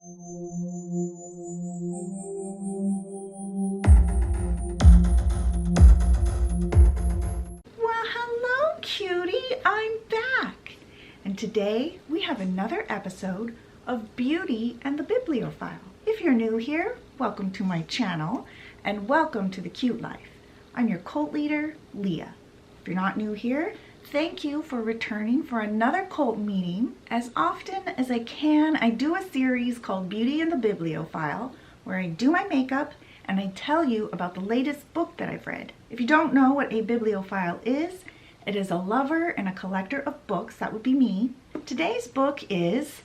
Well, hello, cutie. I'm back. And today we have another episode of Beauty and the Bibliophile. If you're new here, welcome to my channel and welcome to the Cute Life. I'm your cult leader, Leah. If you're not new here, thank you for returning for another cult meeting. As often as I can, I do a series called Beauty and the Bibliophile where I do my makeup and I tell you about the latest book that I've read. If you don't know what a bibliophile is, it is a lover and a collector of books. That would be me. Today's book is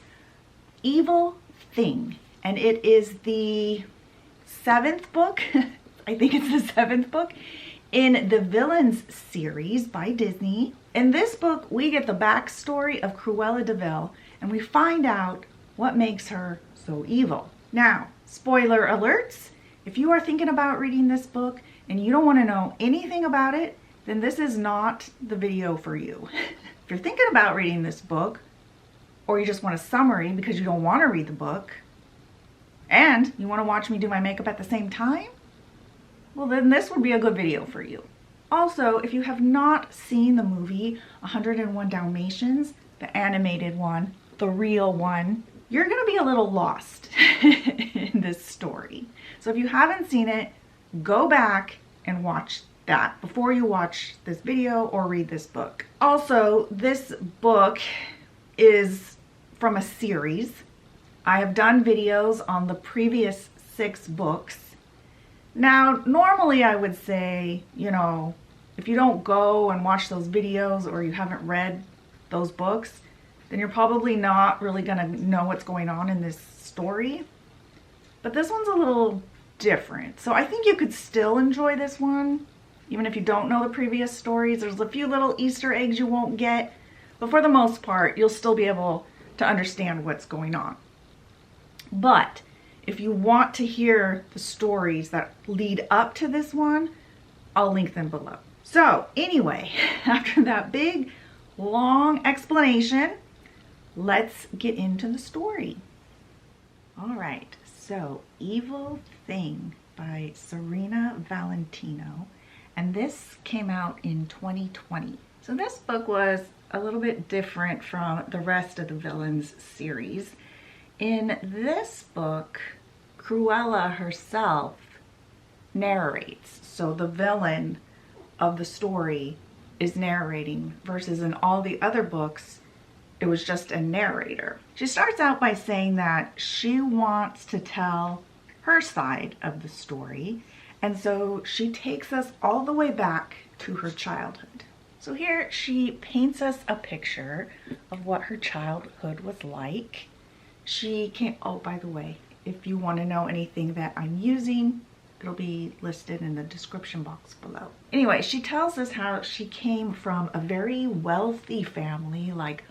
Evil Thing, and it is the 7th book. I think it's the 7th book in the Villains series by Disney. In this book, we get the backstory of Cruella De Vil, and we find out what makes her so evil. Now, spoiler alerts, if you are thinking about reading this book and you don't want to know anything about it, then this is not the video for you. If you're thinking about reading this book, or you just want a summary because you don't want to read the book, and you want to watch me do my makeup at the same time, well then this would be a good video for you. Also, if you have not seen the movie 101 Dalmatians, the animated one, the real one, you're gonna be a little lost in this story. So if you haven't seen it, go back and watch that before you watch this video or read this book. Also, this book is from a series. I have done videos on the previous 6 books. Now, normally I would say, you know, if you don't go and watch those videos or you haven't read those books, then you're probably not really gonna know what's going on in this story. But this one's a little different. So I think you could still enjoy this one, even if you don't know the previous stories. There's a few little Easter eggs you won't get, but for the most part, you'll still be able to understand what's going on. But if you want to hear the stories that lead up to this one, I'll link them below. So anyway, after that big, long explanation, let's get into the story. All right, so Evil Thing by Serena Valentino, and this came out in 2020. So this book was a little bit different from the rest of the Villains series. In this book, Cruella herself narrates. So the villain of the story is narrating, versus in all the other books, it was just a narrator. She starts out by saying that she wants to tell her side of the story, and so she takes us all the way back to her childhood. So here she paints us a picture of what her childhood was like. She came, oh, by the way, if you want to know anything that I'm using, it'll be listed in the description box below. Anyway, she tells us how she came from a very wealthy family, like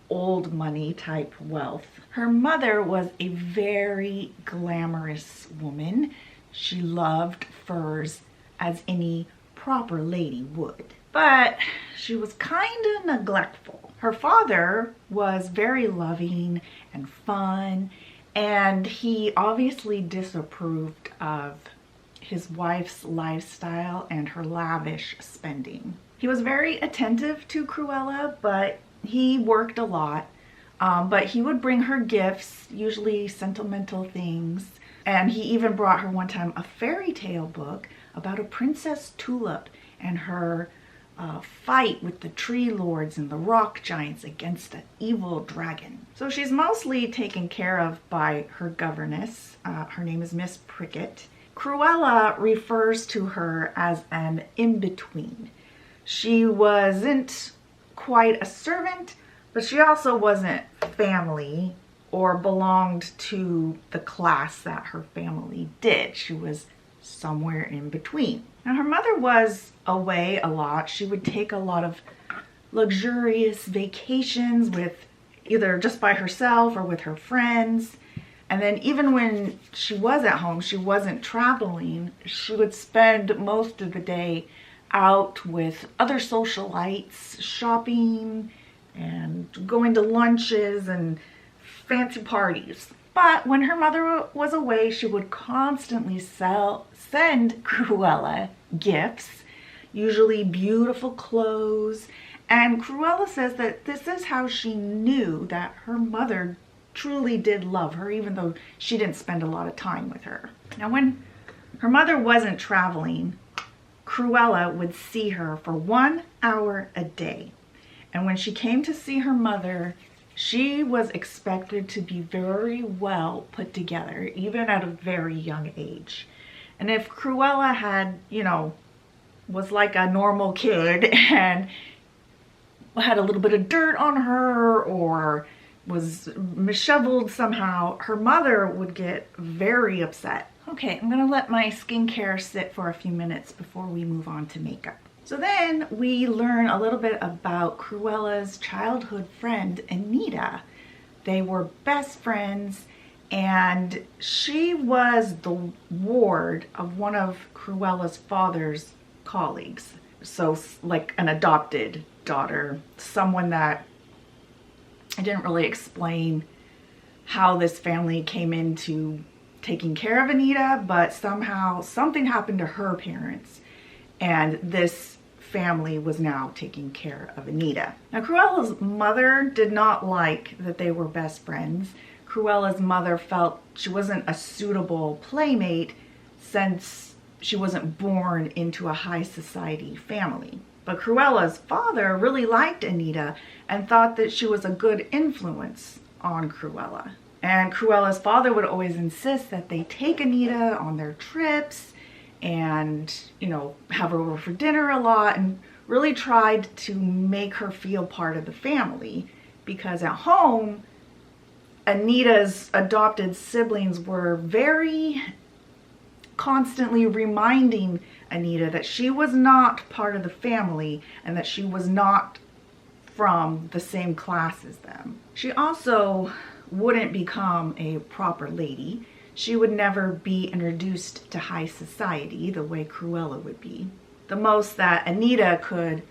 old money type wealth. Her mother was a very glamorous woman. She loved furs as any proper lady would. But she was kind of neglectful. Her father was very loving and fun, and he obviously disapproved of his wife's lifestyle and her lavish spending. He was very attentive to Cruella, but he worked a lot. But he would bring her gifts, usually sentimental things, and he even brought her one time a fairy tale book about a Princess Tulip and her fight with the tree lords and the rock giants against an evil dragon. So she's mostly taken care of by her governess. Her name is Miss Prickett. Cruella refers to her as an in-between. She wasn't quite a servant, but she also wasn't family or belonged to the class that her family did. She was somewhere in between. Now, her mother was away a lot. She would take a lot of luxurious vacations with either just by herself or with her friends. And then even when she was at home, she wasn't traveling, she would spend most of the day out with other socialites, shopping and going to lunches and fancy parties. But when her mother was away, she would constantly send Cruella gifts, usually beautiful clothes. And Cruella says that this is how she knew that her mother truly did love her, even though she didn't spend a lot of time with her. Now, when her mother wasn't traveling, Cruella would see her for 1 hour a day. And when she came to see her mother, she was expected to be very well put together, even at a very young age. And if Cruella had, was like a normal kid and had a little bit of dirt on her or was disheveled somehow, her mother would get very upset. Okay, I'm gonna let my skincare sit for a few minutes before we move on to makeup. So then we learn a little bit about Cruella's childhood friend, Anita. They were best friends, and she was the ward of one of Cruella's father's colleagues. So like an adopted daughter, someone that I didn't really explain how this family came into taking care of Anita, but somehow something happened to her parents, and this family was now taking care of Anita. Now, Cruella's mother did not like that they were best friends. Cruella's mother felt she wasn't a suitable playmate since she wasn't born into a high society family. But Cruella's father really liked Anita and thought that she was a good influence on Cruella. And Cruella's father would always insist that they take Anita on their trips and, have her over for dinner a lot, and really tried to make her feel part of the family, because at home, Anita's adopted siblings were very constantly reminding Anita that she was not part of the family and that she was not from the same class as them. She also wouldn't become a proper lady. She would never be introduced to high society the way Cruella would be. The most that Anita could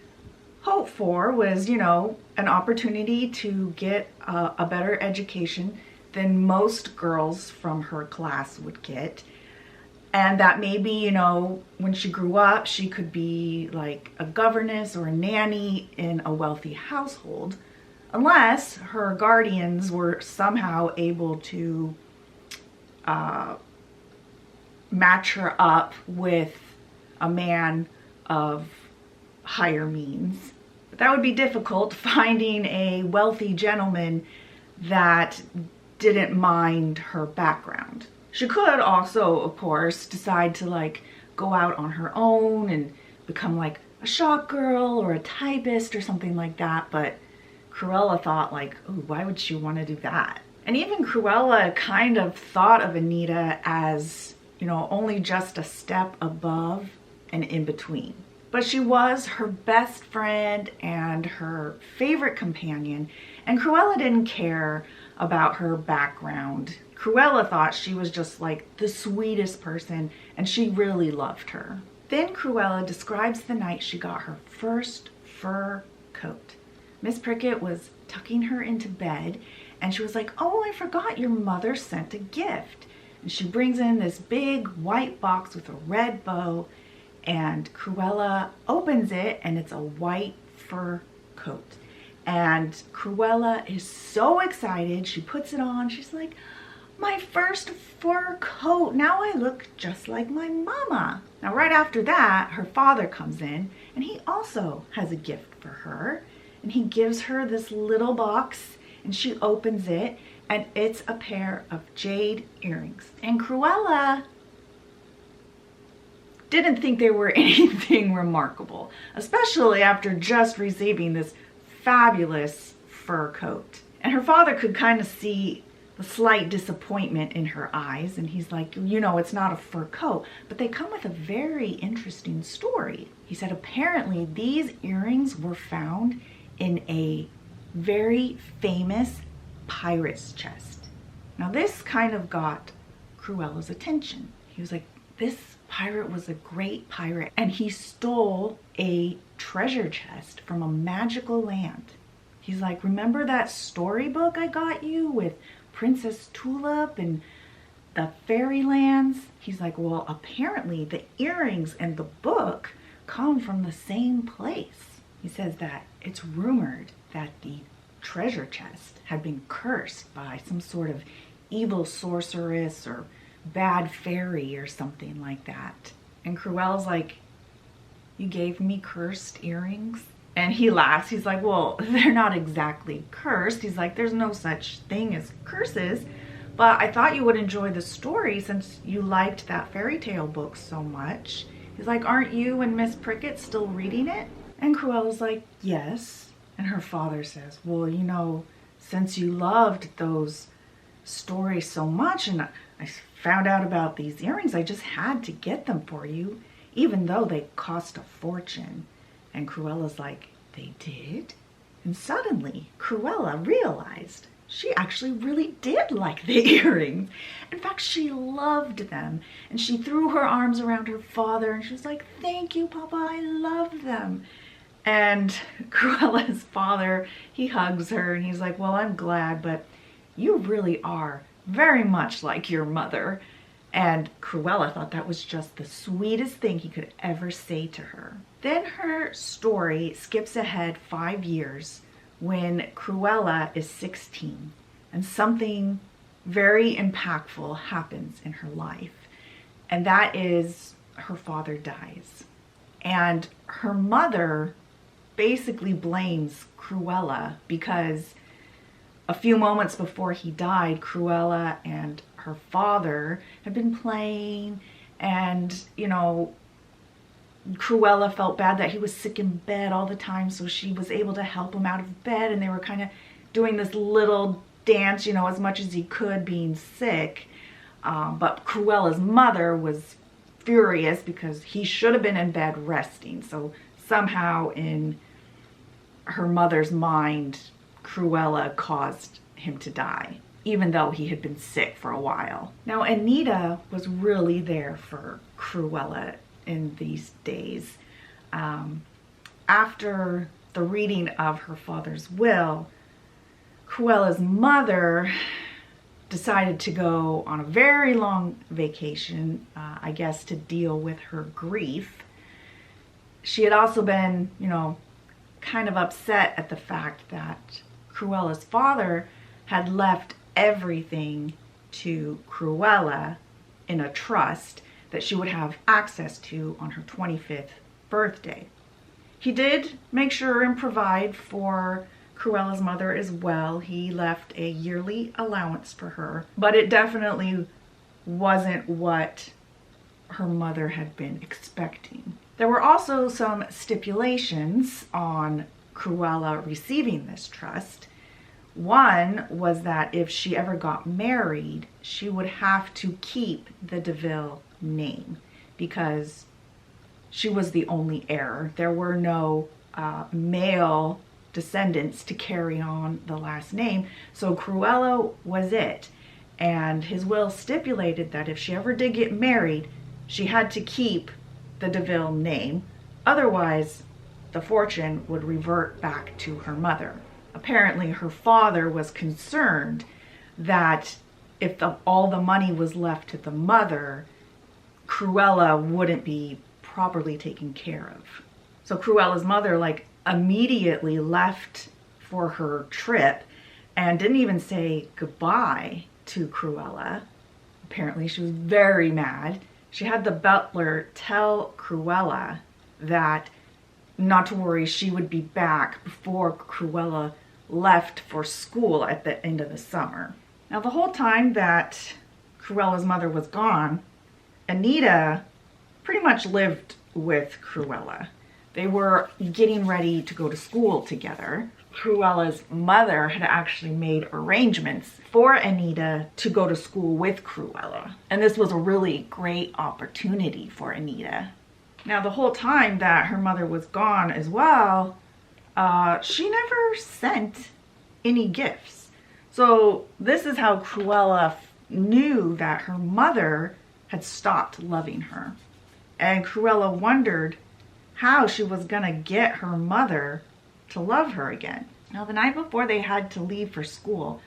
hope for was, an opportunity to get a better education than most girls from her class would get. And that maybe, when she grew up, she could be like a governess or a nanny in a wealthy household, unless her guardians were somehow able to match her up with a man of higher means. But that would be difficult, finding a wealthy gentleman that didn't mind her background. She could also, of course, decide to go out on her own and become like a shop girl or a typist or something like that, but Cruella thought ooh, why would she want to do that? And even Cruella kind of thought of Anita as, only just a step above and in between. But she was her best friend and her favorite companion, and Cruella didn't care about her background. Cruella thought she was just the sweetest person, and she really loved her. Then Cruella describes the night she got her first fur coat. Miss Prickett was tucking her into bed, and she was like, "Oh, I forgot your mother sent a gift." And she brings in this big white box with a red bow, and Cruella opens it, and it's a white fur coat. And Cruella is so excited. She puts it on. She's like, "My first fur coat. Now I look just like my mama." Now, right after that, her father comes in, and he also has a gift for her. And he gives her this little box, and she opens it, and it's a pair of jade earrings. And Cruella didn't think they were anything remarkable, especially after just receiving this fabulous fur coat. And her father could kind of see the slight disappointment in her eyes, and he's like, it's not a fur coat, but they come with a very interesting story. He said apparently these earrings were found in a very famous pirate's chest. Now this kind of got Cruella's attention. He was like, this pirate was a great pirate, and he stole a treasure chest from a magical land. He's like, remember that storybook I got you with Princess Tulip and the Fairylands. He's like, well, apparently the earrings and the book come from the same place. He says that it's rumored that the treasure chest had been cursed by some sort of evil sorceress or bad fairy or something like that. And Cruella's like, you gave me cursed earrings? And he laughs. He's like, well, they're not exactly cursed. He's like, there's no such thing as curses, but I thought you would enjoy the story since you liked that fairy tale book so much. He's like, aren't you and Miss Prickett still reading it? And Cruella's like, yes. And her father says, well, you know, since you loved those stories so much and I found out about these earrings, I just had to get them for you, even though they cost a fortune. And Cruella's like, they did? And suddenly Cruella realized she actually really did like the earrings. In fact, she loved them. And she threw her arms around her father and she was like, thank you, Papa, I love them. And Cruella's father, he hugs her and he's like, well, I'm glad, but you really are very much like your mother. And Cruella thought that was just the sweetest thing he could ever say to her. Then her story skips ahead 5 years when Cruella is 16 and something very impactful happens in her life. And that is her father dies. And her mother basically blames Cruella because a few moments before he died, Cruella and her father had been playing, and, you know, Cruella felt bad that he was sick in bed all the time, so she was able to help him out of bed, and they were kind of doing this little dance, you know, as much as he could being sick. But Cruella's mother was furious because he should have been in bed resting. So somehow in her mother's mind, Cruella caused him to die, even though he had been sick for a while. Now, Anita was really there for Cruella in these days. After the reading of her father's will, Cruella's mother decided to go on a very long vacation, I guess to deal with her grief. She had also been, you know, kind of upset at the fact that Cruella's father had left everything to Cruella in a trust that she would have access to on her 25th birthday. He did make sure and provide for Cruella's mother as well. He left a yearly allowance for her, but it definitely wasn't what her mother had been expecting. There were also some stipulations on Cruella receiving this trust. One was that if she ever got married, she would have to keep the De Vil name because she was the only heir. There were no male descendants to carry on the last name, so Cruella was it. And his will stipulated that if she ever did get married, she had to keep the De Vil name. Otherwise, the fortune would revert back to her mother. Apparently, her father was concerned that if all the money was left to the mother, Cruella wouldn't be properly taken care of. So Cruella's mother, like, immediately left for her trip and didn't even say goodbye to Cruella. Apparently, she was very mad. She had the butler tell Cruella that not to worry, she would be back before Cruella left for school at the end of the summer. Now, the whole time that Cruella's mother was gone, Anita pretty much lived with Cruella. They were getting ready to go to school together. Cruella's mother had actually made arrangements for Anita to go to school with Cruella. And this was a really great opportunity for Anita. Now, the whole time that her mother was gone as well, she never sent any gifts. So this is how Cruella knew that her mother had stopped loving her. And Cruella wondered how she was gonna get her mother to love her again. Now, the night before they had to leave for school,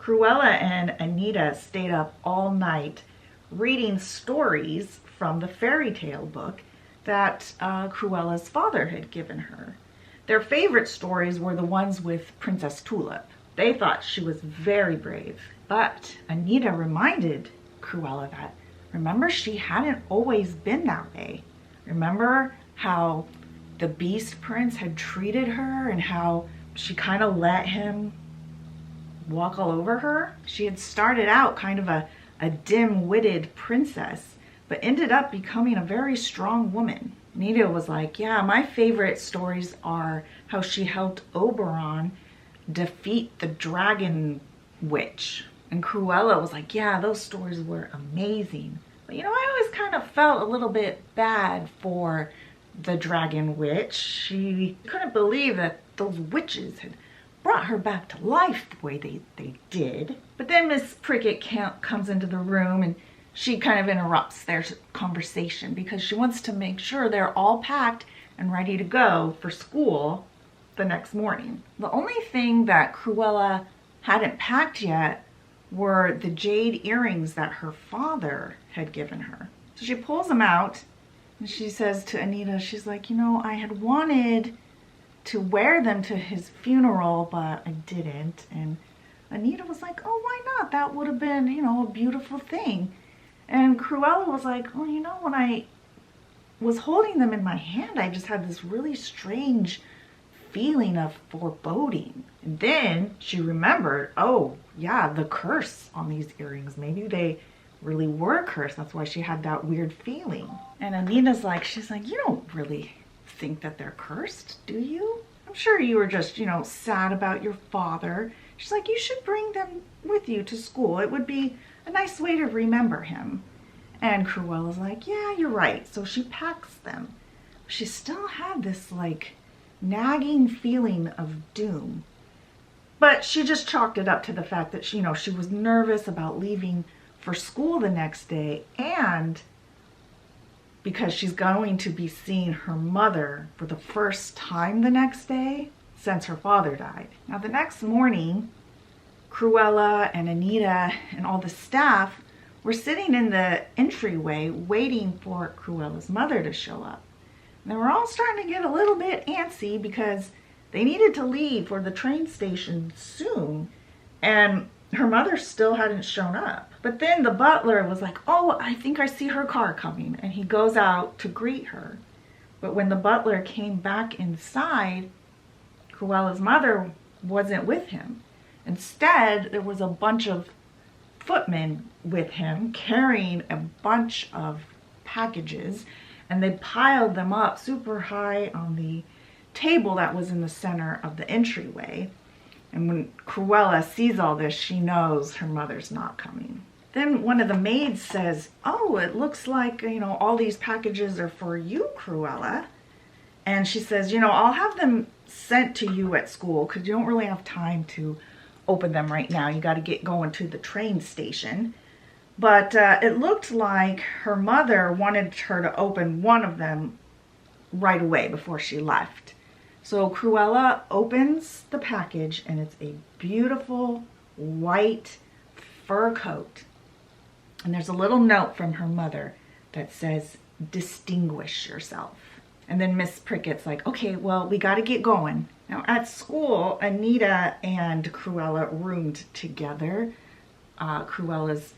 Cruella and Anita stayed up all night reading stories from the fairy tale book that Cruella's father had given her. Their favorite stories were the ones with Princess Tulip. They thought she was very brave. But Anita reminded Cruella that, remember, she hadn't always been that way. Remember how the Beast Prince had treated her and how she kind of let him walk all over her? She had started out kind of a dim-witted princess, but ended up becoming a very strong woman. Anita was like, yeah, my favorite stories are how she helped Oberon defeat the dragon witch. And Cruella was like, yeah, those stories were amazing. But you know, I always kind of felt a little bit bad for the dragon witch. She couldn't believe that those witches had brought her back to life the way they did. But then Miss Prickett comes into the room and she kind of interrupts their conversation because she wants to make sure they're all packed and ready to go for school the next morning. The only thing that Cruella hadn't packed yet were the jade earrings that her father had given her. So she pulls them out and she says to Anita, she's like, you know, I had wanted to wear them to his funeral, but I didn't. And Anita was like, oh, why not? That would have been, you know, a beautiful thing. And Cruella was like, oh, you know, when I was holding them in my hand, I just had this really strange feeling of foreboding. And then she remembered, oh, yeah, the curse on these earrings. Maybe they really were cursed. That's why she had that weird feeling. And Anita's like, she's like, you don't really think that they're cursed, do you? I'm sure you were just, you know, sad about your father. She's like, you should bring them with you to school. It would be a nice way to remember him. And Cruella's like, yeah, you're right. So she packs them. She still had this like nagging feeling of doom. But she just chalked it up to the fact that she, you know, she was nervous about leaving for school the next day, and because she's going to be seeing her mother for the first time the next day since her father died. Now the next morning, Cruella and Anita and all the staff were sitting in the entryway waiting for Cruella's mother to show up. And they were all starting to get a little bit antsy because they needed to leave for the train station soon, and her mother still hadn't shown up. But then the butler was like, oh, I think I see her car coming, and he goes out to greet her. But when the butler came back inside, Cruella's mother wasn't with him. Instead, there was a bunch of footmen with him carrying a bunch of packages, and they piled them up super high on the table that was in the center of the entryway. And when Cruella sees all this, she knows her mother's not coming. Then one of the maids says, oh, it looks like, you know, all these packages are for you, Cruella. And she says, you know, I'll have them sent to you at school because you don't really have time to open them right now. You got to get going to the train station. But it looked like her mother wanted her to open one of them right away before she left. So Cruella opens the package, and it's a beautiful white fur coat. And there's a little note from her mother that says, distinguish yourself. And then Miss Prickett's like, okay, well, we got to get going. Now at school, Anita and Cruella roomed together. Cruella's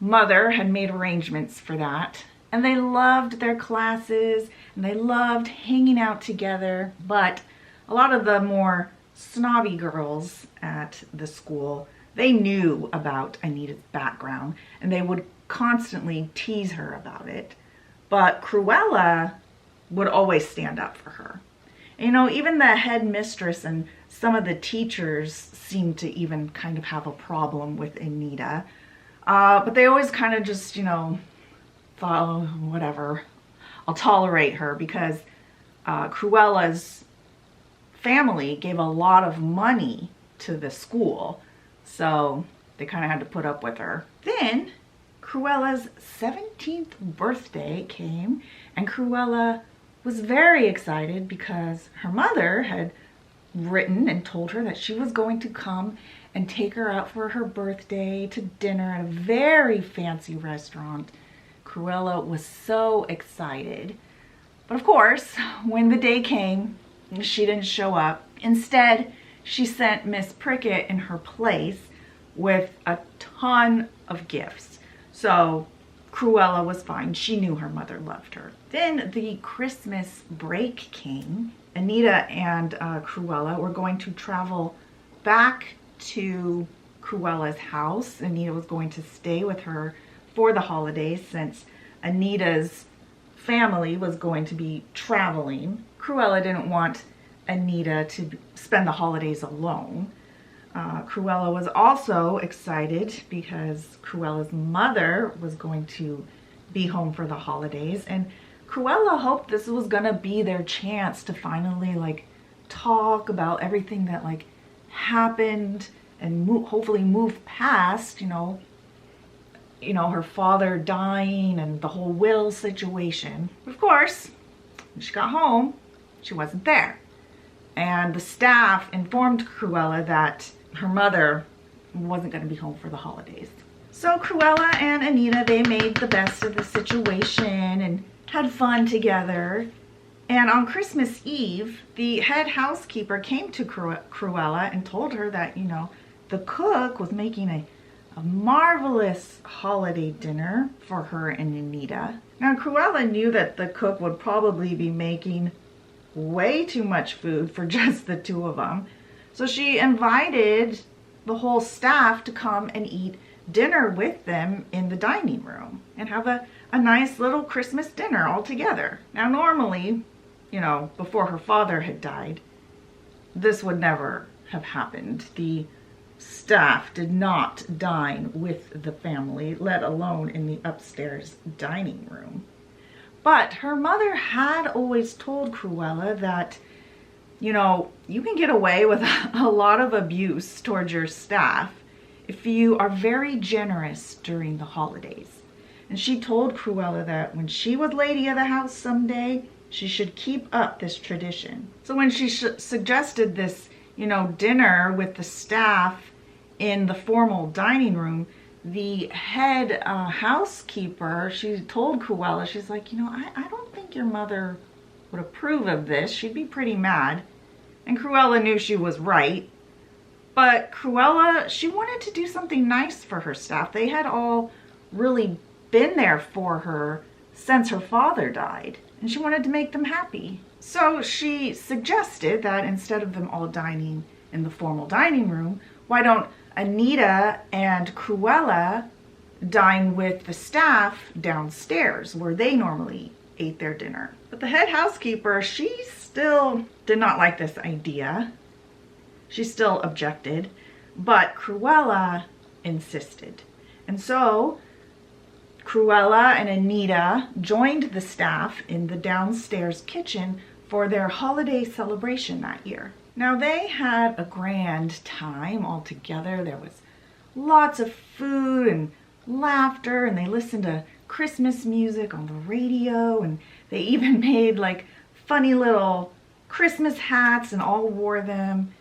mother had made arrangements for that. And they loved their classes, and they loved hanging out together. But a lot of the more snobby girls at the school, they knew about Anita's background, and they would constantly tease her about it. But Cruella would always stand up for her. And, you know, even the headmistress and some of the teachers seemed to even kind of have a problem with Anita. But they always kind of just, you know, thought, oh, whatever, I'll tolerate her, because Cruella's family gave a lot of money to the school, so they kind of had to put up with her. Then Cruella's 17th birthday came, and Cruella was very excited because her mother had written and told her that she was going to come and take her out for her birthday to dinner at a very fancy restaurant. Cruella was so excited. But of course, when the day came, she didn't show up. Instead, she sent Miss Prickett in her place with a ton of gifts. So Cruella was fine. She knew her mother loved her. Then the Christmas break came. Anita and Cruella were going to travel back to Cruella's house. Anita was going to stay with her for the holidays since Anita's family was going to be traveling. Cruella didn't want Anita to spend the holidays alone. Cruella was also excited because Cruella's mother was going to be home for the holidays, and Cruella hoped this was gonna be their chance to finally like talk about everything that like happened and hopefully move past, you know, her father dying and the whole will situation. Of course, when she got home, she wasn't there. And the staff informed Cruella that her mother wasn't going to be home for the holidays. So Cruella and Anita, they made the best of the situation and had fun together. And on Christmas Eve, the head housekeeper came to Cruella and told her that, you know, the cook was making a marvelous holiday dinner for her and Anita. Now Cruella knew that the cook would probably be making way too much food for just the two of them. So she invited the whole staff to come and eat dinner with them in the dining room and have a nice little Christmas dinner all together. Now normally, you know, before her father had died, this would never have happened. The staff did not dine with the family, let alone in the upstairs dining room. But her mother had always told Cruella that, you know, you can get away with a lot of abuse towards your staff if you are very generous during the holidays. And she told Cruella that when she was lady of the house someday, she should keep up this tradition. So when she suggested this, you know, dinner with the staff in the formal dining room, the head housekeeper, she told Cruella, she's like, you know, I don't think your mother would approve of this. She'd be pretty mad. And Cruella knew she was right. But Cruella, she wanted to do something nice for her staff. They had all really been there for her since her father died. And she wanted to make them happy. So she suggested that instead of them all dining in the formal dining room, why don't Anita and Cruella dine with the staff downstairs where they normally ate their dinner. But the head housekeeper, she still did not like this idea. She still objected, but Cruella insisted. And so Cruella and Anita joined the staff in the downstairs kitchen for their holiday celebration that year. Now they had a grand time all together. There was lots of food and laughter, and they listened to Christmas music on the radio, and they even made like funny little Christmas hats and all wore them.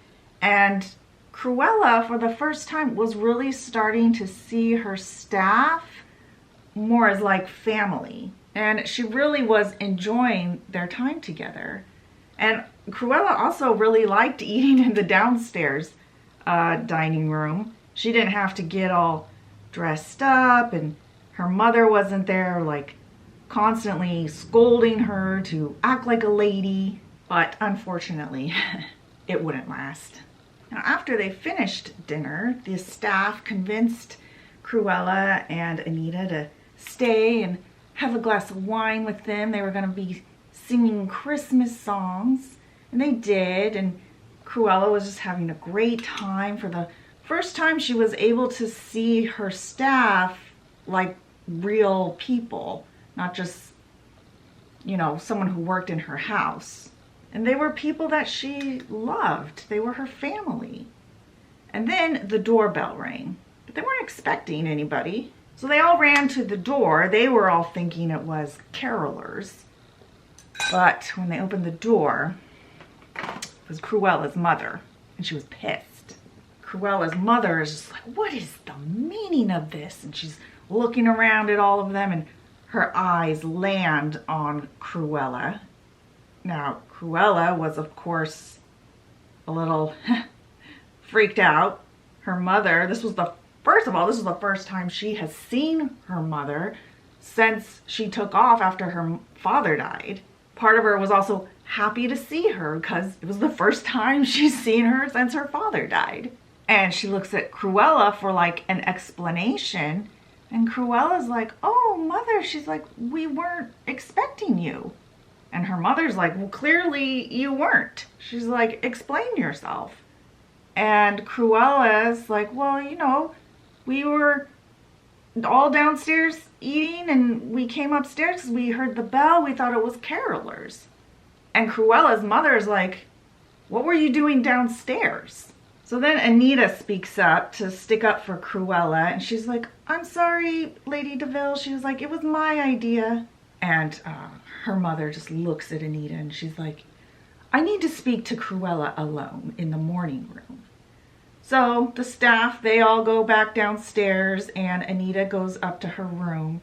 And Cruella, for the first time, was really starting to see her staff more as like family. And she really was enjoying their time together. And Cruella also really liked eating in the downstairs dining room. She didn't have to get all dressed up, and her mother wasn't there like constantly scolding her to act like a lady. But unfortunately, it wouldn't last. Now, after they finished dinner, the staff convinced Cruella and Anita to stay and have a glass of wine with them. They were going to be singing Christmas songs, and they did, and Cruella was just having a great time. For the first time, she was able to see her staff like real people, not just, you know, someone who worked in her house. And they were people that she loved. They were her family. And then the doorbell rang, but they weren't expecting anybody. So they all ran to the door. They were all thinking it was carolers. But when they opened the door, it was Cruella's mother, and she was pissed. Cruella's mother is just like, what is the meaning of this? And she's looking around at all of them, and her eyes land on Cruella. Now, Cruella was, of course, a little freaked out. Her mother, first of all, this was the first time she has seen her mother since she took off after her father died. Part of her was also happy to see her because it was the first time she's seen her since her father died. And she looks at Cruella for like an explanation, and Cruella's like, oh, mother, she's like, we weren't expecting you. And her mother's like, well, clearly you weren't. She's like, explain yourself. And Cruella's like, well, you know, we were all downstairs eating and we came upstairs because we heard the bell. We thought it was carolers. And Cruella's mother's like, what were you doing downstairs? So then Anita speaks up to stick up for Cruella, and she's like, I'm sorry, Lady De Vil. She was like, it was my idea. And her mother just looks at Anita and she's like, I need to speak to Cruella alone in the morning room. So the staff, they all go back downstairs, and Anita goes up to her room.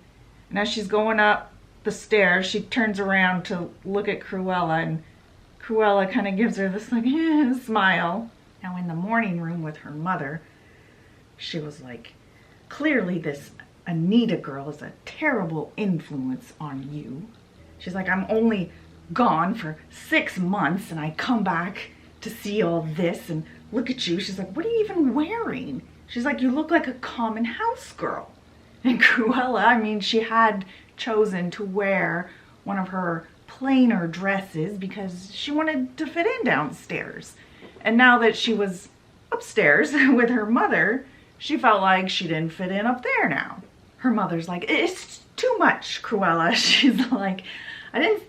And as she's going up the stairs, she turns around to look at Cruella, and Cruella kind of gives her this like smile. Now in the morning room with her mother, she was like, clearly this Anita girl is a terrible influence on you. She's like, I'm only gone for 6 months and I come back to see all this, and look at you. She's like, what are you even wearing? She's like, you look like a common house girl. And Cruella, I mean, she had chosen to wear one of her plainer dresses because she wanted to fit in downstairs. And now that she was upstairs with her mother, she felt like she didn't fit in up there now. Her mother's like, it's too much, Cruella. She's like, I didn't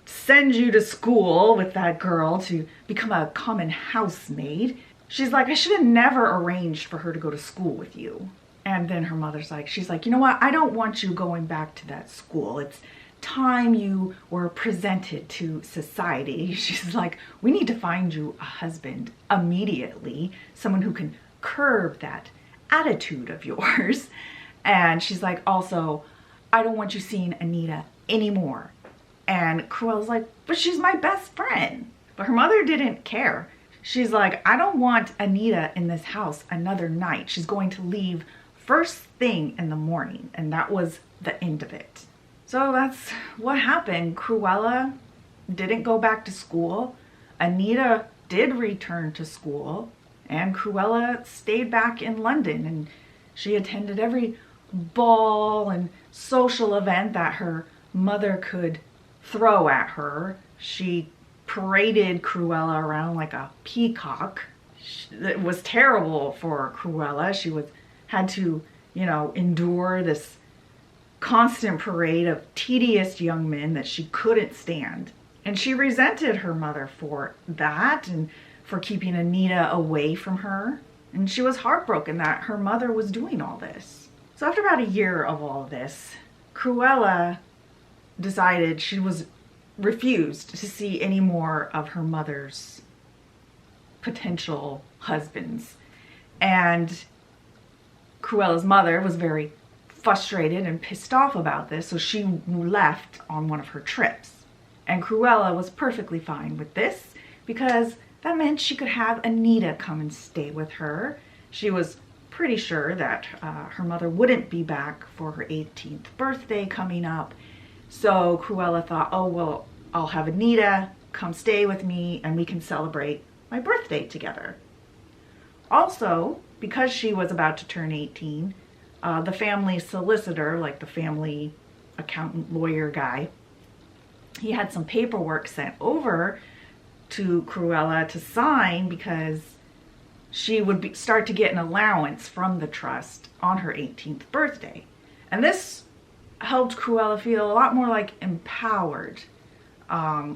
send you to school with that girl to become a common housemaid. She's like, I should have never arranged for her to go to school with you. And then her mother's like, she's like, you know what? I don't want you going back to that school. It's time you were presented to society. She's like, we need to find you a husband immediately, someone who can curb that attitude of yours. And she's like, also, I don't want you seeing Anita anymore. And Cruella's like, but she's my best friend. But her mother didn't care. She's like, I don't want Anita in this house another night. She's going to leave first thing in the morning. And that was the end of it. So that's what happened. Cruella didn't go back to school. Anita did return to school. And Cruella stayed back in London. And she attended every ball and social event that her mother could throw at her. She paraded Cruella around like a peacock. It was terrible for Cruella. She had to, you know, endure this constant parade of tedious young men that she couldn't stand. And she resented her mother for that and for keeping Anita away from her. And she was heartbroken that her mother was doing all this. So after about a year of all of this, Cruella decided she was refused to see any more of her mother's potential husbands. And Cruella's mother was very frustrated and pissed off about this, so she left on one of her trips. And Cruella was perfectly fine with this because that meant she could have Anita come and stay with her. She was pretty sure that her mother wouldn't be back for her 18th birthday coming up. So Cruella thought, oh, well, I'll have Anita come stay with me and we can celebrate my birthday together. Also, because she was about to turn 18, the family solicitor, like the family accountant lawyer guy, he had some paperwork sent over to Cruella to sign because she would start to get an allowance from the trust on her 18th birthday. And this helped Cruella feel a lot more like empowered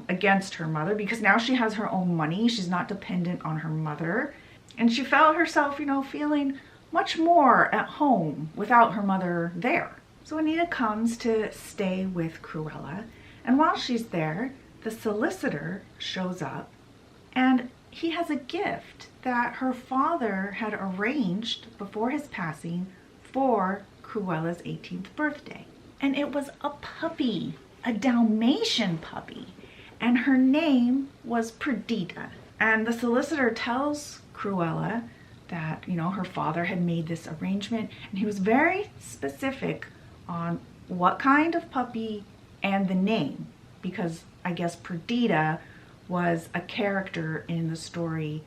against her mother, because now she has her own money. She's not dependent on her mother. And she felt herself, you know, feeling much more at home without her mother there. So Anita comes to stay with Cruella. And while she's there, the solicitor shows up and he has a gift that her father had arranged before his passing for Cruella's 18th birthday. And it was a puppy, a Dalmatian puppy. And her name was Perdita. And the solicitor tells Cruella that, you know, her father had made this arrangement, and he was very specific on what kind of puppy and the name, because I guess Perdita was a character in the story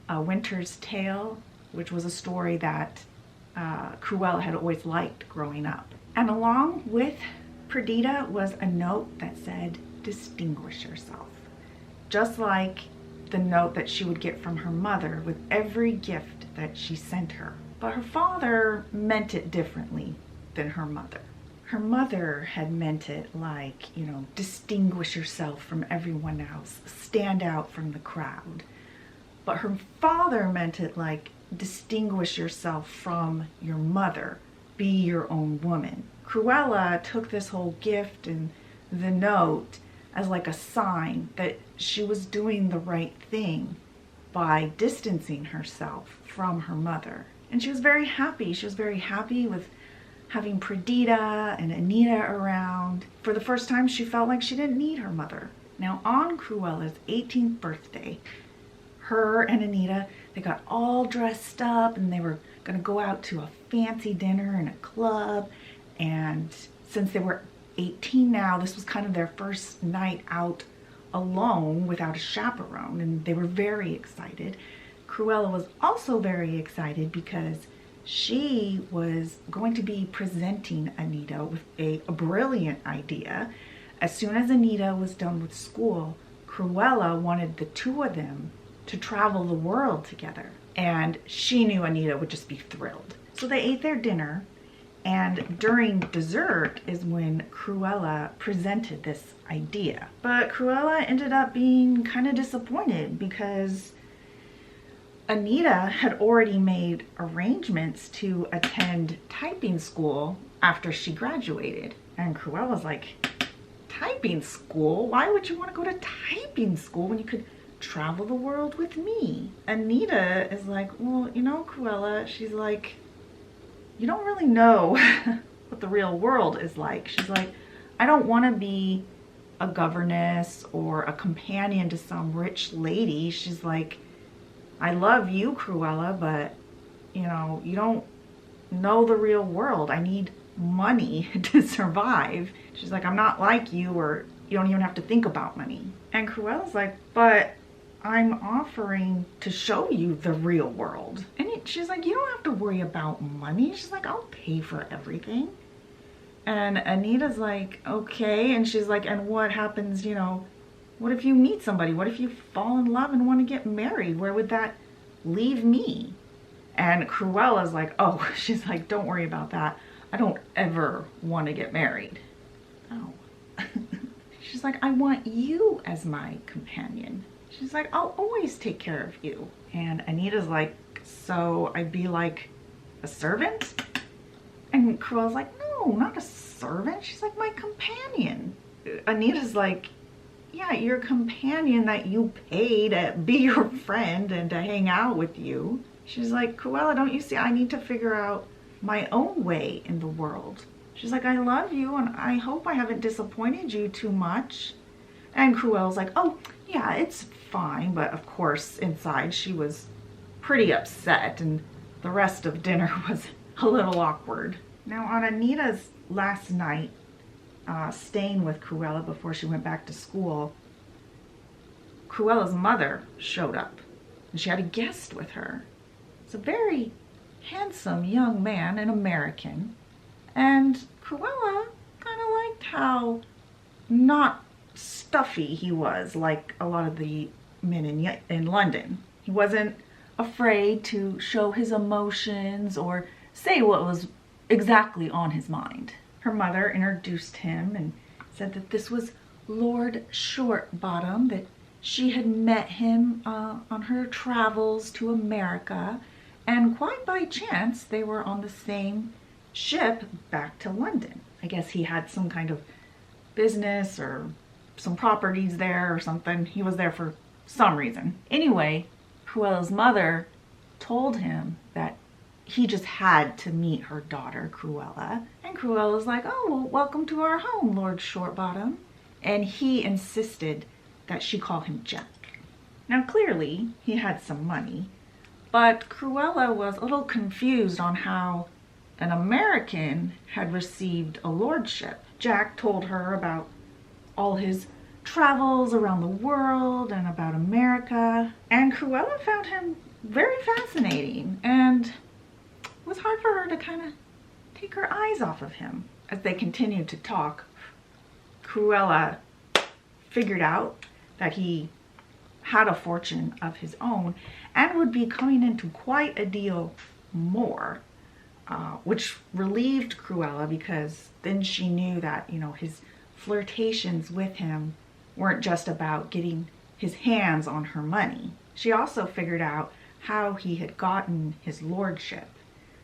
Winter's Tale, which was a story that Cruella had always liked growing up. And along with Perdita was a note that said, "Distinguish yourself," just like the note that she would get from her mother with every gift that she sent her. But her father meant it differently than her mother. Her mother had meant it like, you know, distinguish yourself from everyone else, stand out from the crowd. But her father meant it like, distinguish yourself from your mother, be your own woman. Cruella took this whole gift and the note as like a sign that she was doing the right thing by distancing herself from her mother. And she was very happy. She was very happy with having Perdita and Anita around. For the first time, she felt like she didn't need her mother. Now, on Cruella's 18th birthday, her and Anita, they got all dressed up and they were gonna go out to a fancy dinner in a club. And since they were 18 now, this was kind of their first night out alone without a chaperone, and they were very excited. Cruella was also very excited because she was going to be presenting Anita with a brilliant idea. As soon as Anita was done with school, Cruella wanted the two of them to travel the world together, and she knew Anita would just be thrilled. So they ate their dinner, and during dessert is when Cruella presented this idea. But Cruella ended up being kind of disappointed because Anita had already made arrangements to attend typing school after she graduated. And Cruella's like, typing school? Why would you want to go to typing school when you could travel the world with me? Anita is like, well, you know, Cruella, she's like, you don't really know what the real world is like. She's like, I don't want to be a governess or a companion to some rich lady. She's like, I love you, Cruella, but you know, you don't know the real world. I need money to survive. She's like, I'm not like you, or you don't even have to think about money. And Cruella's like, but I'm offering to show you the real world. And she's like, you don't have to worry about money. She's like, I'll pay for everything. And Anita's like, okay. And she's like, and what happens, you know, what if you meet somebody? What if you fall in love and want to get married? Where would that leave me? And Cruella's like, oh, she's like, don't worry about that. I don't ever want to get married. Oh. She's like, I want you as my companion. She's like, I'll always take care of you. And Anita's like, so I'd be like a servant? And Cruella's like, no, not a servant. She's like, my companion. Anita's like, yeah, your companion that you pay to be your friend and to hang out with you. She's like, Cruella, don't you see, I need to figure out my own way in the world. She's like, I love you and I hope I haven't disappointed you too much. And Cruella's like, oh, yeah, it's fine. But of course, inside she was pretty upset, and the rest of dinner was a little awkward. Now, on Anita's last night, staying with Cruella before she went back to school, Cruella's mother showed up, and she had a guest with her. It's a very handsome young man, an American, and Cruella kind of liked how not stuffy he was like a lot of the men in London. He wasn't afraid to show his emotions or say what was exactly on his mind. Her mother introduced him and said that this was Lord Shortbottom, that she had met him on her travels to America, and quite by chance they were on the same ship back to London. I guess he had some kind of business or some properties there or something. He was there for some reason. Anyway, Cruella's mother told him that he just had to meet her daughter, Cruella. And Cruella's like, oh, well, welcome to our home, Lord Shortbottom. And he insisted that she call him Jack. Now, clearly, he had some money, but Cruella was a little confused on how an American had received a lordship. Jack told her about all his travels around the world and about America, and Cruella found him very fascinating, and it was hard for her to kind of take her eyes off of him. As they continued to talk, Cruella figured out that he had a fortune of his own and would be coming into quite a deal more, which relieved Cruella, because then she knew that, you know, his flirtations with him weren't just about getting his hands on her money. She also figured out how he had gotten his lordship.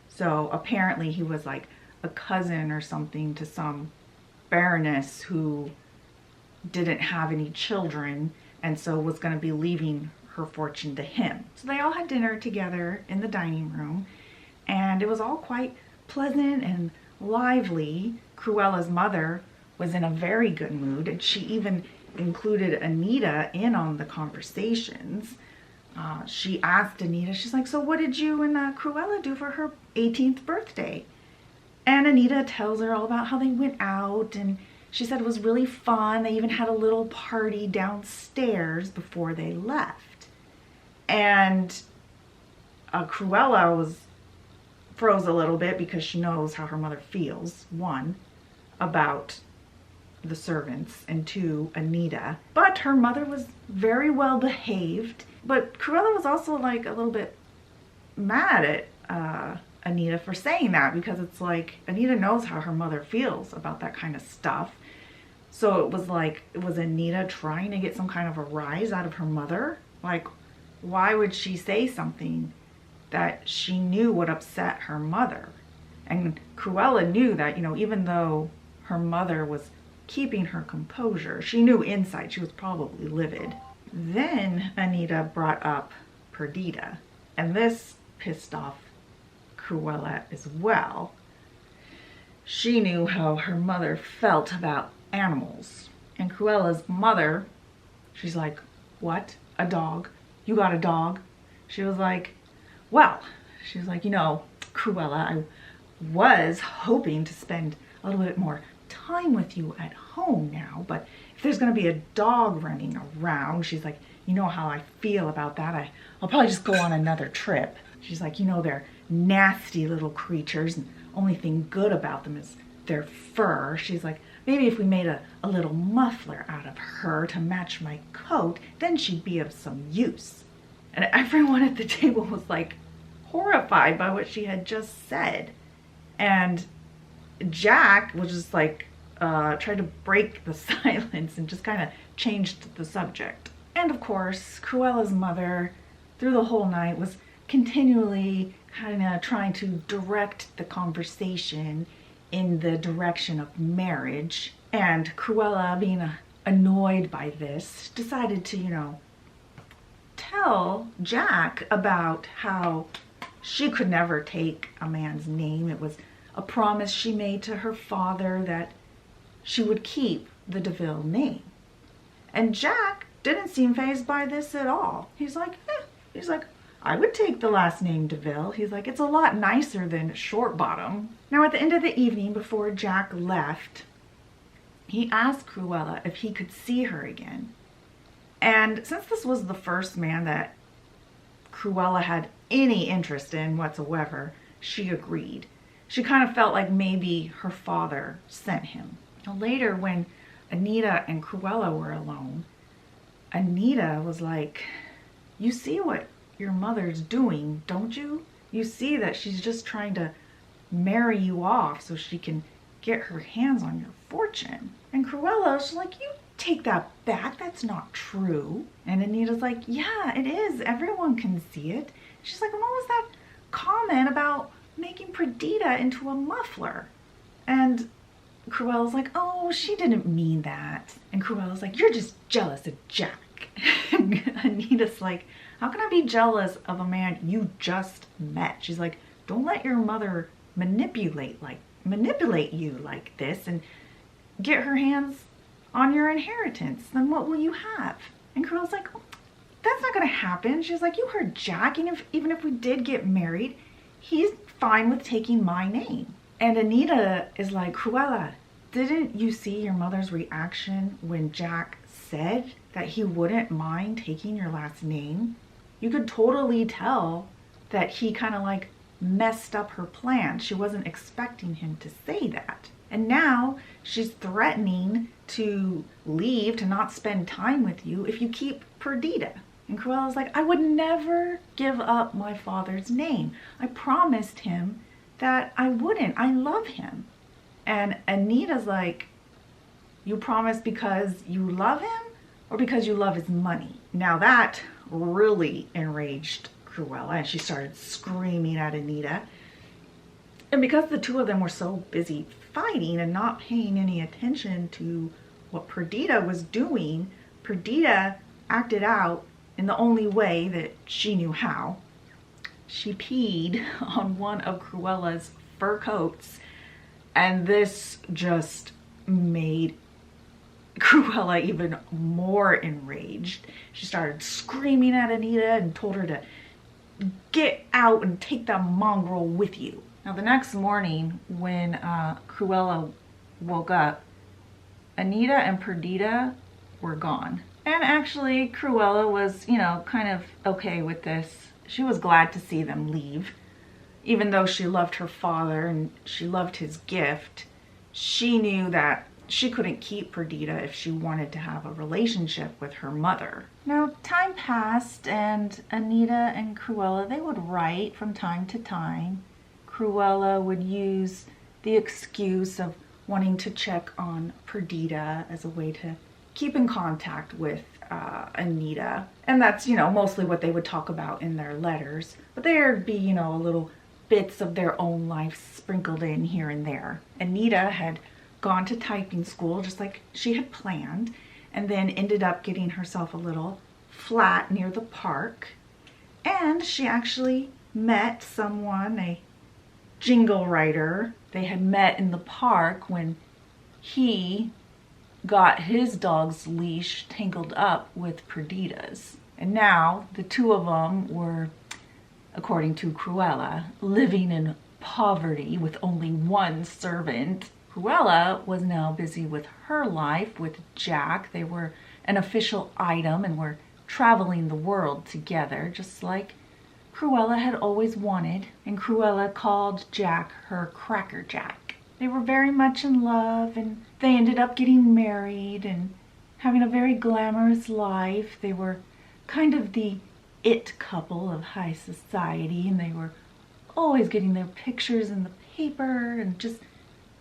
So apparently he was like a cousin or something to some baroness who didn't have any children, and so was going to be leaving her fortune to him. So they all had dinner together in the dining room, and it was all quite pleasant and lively. Cruella's mother was in a very good mood, and she even included Anita in on the conversations. She asked Anita, she's like, so what did you and Cruella do for her 18th birthday? And Anita tells her all about how they went out, and she said it was really fun. They even had a little party downstairs before they left. And Cruella froze a little bit, because she knows how her mother feels. One, about the servants, and two, Anita. But her mother was very well behaved. But Cruella was also like a little bit mad at Anita for saying that, because it's like Anita knows how her mother feels about that kind of stuff. So it was like, it was Anita trying to get some kind of a rise out of her mother. Like, why would she say something that she knew would upset her mother? And Cruella knew that, you know, even though her mother was keeping her composure, she knew inside she was probably livid. Then Anita brought up Perdita, and this pissed off Cruella as well. She knew how her mother felt about animals. And Cruella's mother, she's like, what? A dog? You got a dog? She was like, well, she was like, you know, Cruella, I was hoping to spend a little bit more time with you at home now, but if there's gonna be a dog running around, she's like, you know how I feel about that. I'll probably just go on another trip. She's like, you know, they're nasty little creatures, and only thing good about them is their fur. She's like, maybe if we made a little muffler out of her to match my coat, then she'd be of some use. And everyone at the table was like horrified by what she had just said. And Jack was just like, tried to break the silence and just kind of changed the subject. And of course, Cruella's mother, through the whole night, was continually kind of trying to direct the conversation in the direction of marriage. And Cruella, being annoyed by this, decided to, you know, tell Jack about how she could never take a man's name. It was a promise she made to her father that she would keep the De Vil name. And Jack didn't seem fazed by this at all. He's like, I would take the last name De Vil. He's like, it's a lot nicer than Shortbottom. Now, at the end of the evening, before Jack left, he asked Cruella if he could see her again. And since this was the first man that Cruella had any interest in whatsoever, she agreed. She kind of felt like maybe her father sent him. Now, later, when Anita and Cruella were alone, Anita was like, you see what your mother's doing, don't you? You see that she's just trying to marry you off so she can get her hands on your fortune. And Cruella's like, you take that back, that's not true. And Anita's like, yeah, it is, everyone can see it. She's like, what was that comment about making Perdita into a muffler? And Cruella's like, oh, she didn't mean that. And Cruella's like, you're just jealous of Jack. And Anita's like, how can I be jealous of a man you just met? She's like, don't let your mother manipulate you like this and get her hands on your inheritance. Then what will you have? And Cruella's like, oh, that's not gonna happen. She's like, you heard Jack, and even if we did get married, he's fine with taking my name. And Anita is like, Cruella, didn't you see your mother's reaction when Jack said that he wouldn't mind taking your last name? You could totally tell that he kind of like messed up her plan. She wasn't expecting him to say that. And now she's threatening to leave, to not spend time with you if you keep Perdita. And Cruella's like, I would never give up my father's name. I promised him that I wouldn't. I love him. And Anita's like, you promised because you love him or because you love his money? Now that really enraged Cruella, and she started screaming at Anita. And because the two of them were so busy fighting and not paying any attention to what Perdita was doing, Perdita acted out in the only way that she knew how. She peed on one of Cruella's fur coats, and this just made Cruella even more enraged. She started screaming at Anita and told her to get out and take that mongrel with you. Now the next morning when Cruella woke up, Anita and Perdita were gone. And actually Cruella was, you know, kind of okay with this. She was glad to see them leave. Even though she loved her father and she loved his gift, she knew that she couldn't keep Perdita if she wanted to have a relationship with her mother. Now, time passed and Anita and Cruella, they would write from time to time. Cruella would use the excuse of wanting to check on Perdita as a way to keep in contact with Anita. And that's, you know, mostly what they would talk about in their letters. But there'd be, you know, little bits of their own life sprinkled in here and there. Anita had gone to typing school just like she had planned, and then ended up getting herself a little flat near the park. And she actually met someone, a jingle writer. They had met in the park when he got his dog's leash tangled up with Perdita's. And now the two of them were, according to Cruella, living in poverty with only one servant. Cruella was now busy with her life with Jack. They were an official item and were traveling the world together, just like Cruella had always wanted. And Cruella called Jack her Cracker Jack. They were very much in love, and they ended up getting married and having a very glamorous life. They were kind of the it couple of high society, and they were always getting their pictures in the paper and just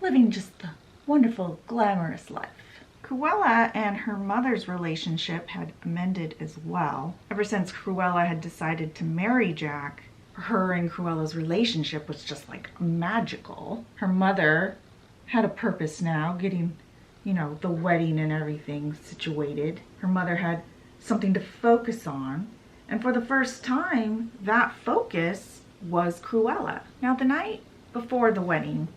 living just the wonderful, glamorous life. Cruella and her mother's relationship had mended as well. Ever since Cruella had decided to marry Jack, her and Cruella's relationship was just like magical. Her mother had a purpose now, getting, you know, the wedding and everything situated. Her mother had something to focus on. And for the first time, that focus was Cruella. Now, the night before the wedding,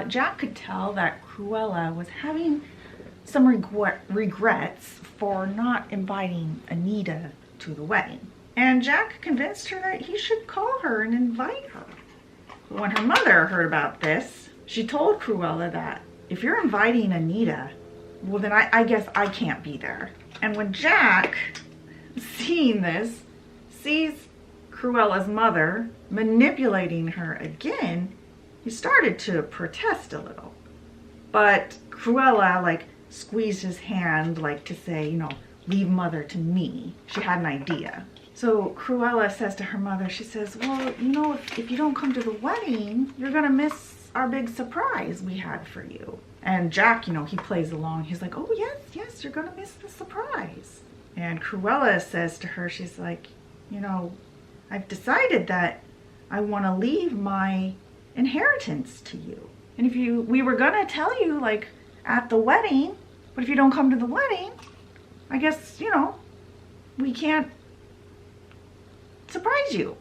Jack could tell that Cruella was having some regrets for not inviting Anita to the wedding. And Jack convinced her that he should call her and invite her. But when her mother heard about this, she told Cruella that if you're inviting Anita, well then I guess I can't be there. And when Jack, seeing this, sees Cruella's mother manipulating her again, he started to protest a little. But Cruella like squeezed his hand like to say, you know, leave mother to me. She had an idea. So Cruella says to her mother, she says, well, you know, if you don't come to the wedding, you're gonna miss our big surprise we had for you. And Jack, you know, he plays along. He's like, oh yes, you're gonna miss the surprise. And Cruella says to her, she's like, you know, I've decided that I want to leave my inheritance to you. And if we were gonna tell you like at the wedding, but if you don't come to the wedding, I guess, you know, we can't surprise you.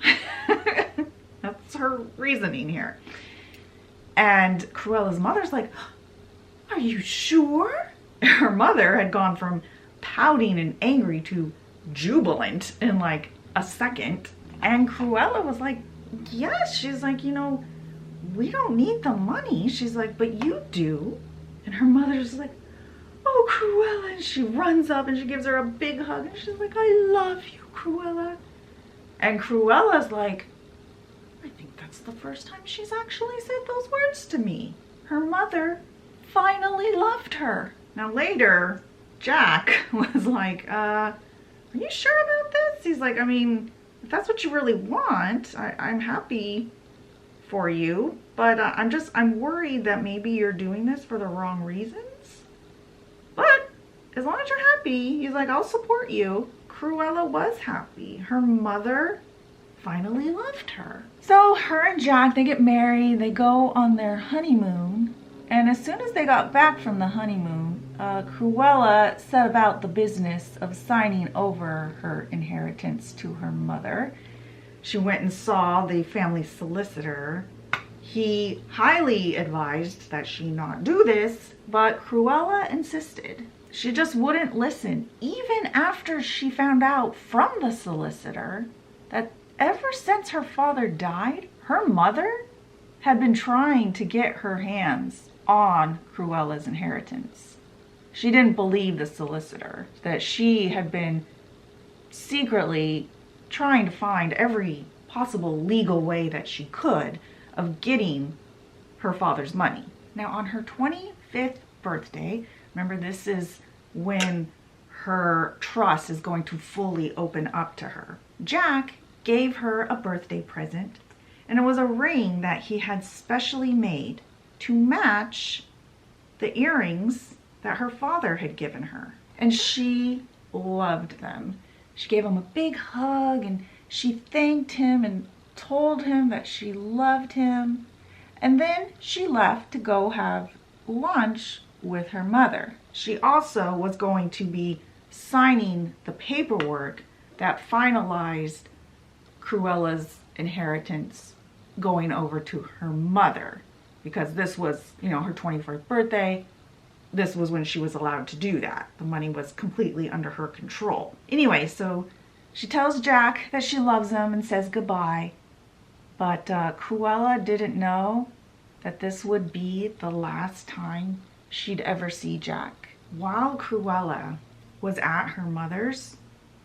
That's her reasoning here. And Cruella's mother's like, are you sure? Her mother had gone from pouting and angry to jubilant in like a second. And Cruella was like, yes. She's like, you know, we don't need the money. She's like, but you do. And her mother's like, oh, Cruella. And she runs up and she gives her a big hug. And she's like, I love you, Cruella. And Cruella's like, I think that's the first time she's actually said those words to me. Her mother finally loved her. Now later, Jack was like, are you sure about this? He's like, I mean, if that's what you really want, I'm happy for you, but I'm worried that maybe you're doing this for the wrong reasons. But as long as you're happy, he's like, I'll support you. Cruella was happy. Her mother finally loved her. So her and Jack, they get married, they go on their honeymoon, and as soon as they got back from the honeymoon, Cruella set about the business of signing over her inheritance to her mother. She went and saw the family solicitor. He highly advised that she not do this, but Cruella insisted. She just wouldn't listen, even after she found out from the solicitor that ever since her father died, her mother had been trying to get her hands on Cruella's inheritance. She didn't believe the solicitor, that she had been secretly trying to find every possible legal way that she could of getting her father's money. Now on her 25th birthday, remember this is when her trust is going to fully open up to her, Jack gave her a birthday present, and it was a ring that he had specially made to match the earrings that her father had given her. And she loved them. She gave him a big hug and she thanked him and told him that she loved him. And then she left to go have lunch with her mother. She also was going to be signing the paperwork that finalized Cruella's inheritance going over to her mother, because this was, you know, her 21st birthday. This was when she was allowed to do that. The money was completely under her control. Anyway, so she tells Jack that she loves him and says goodbye. But Cruella didn't know that this would be the last time she'd ever see Jack. While Cruella was at her mother's,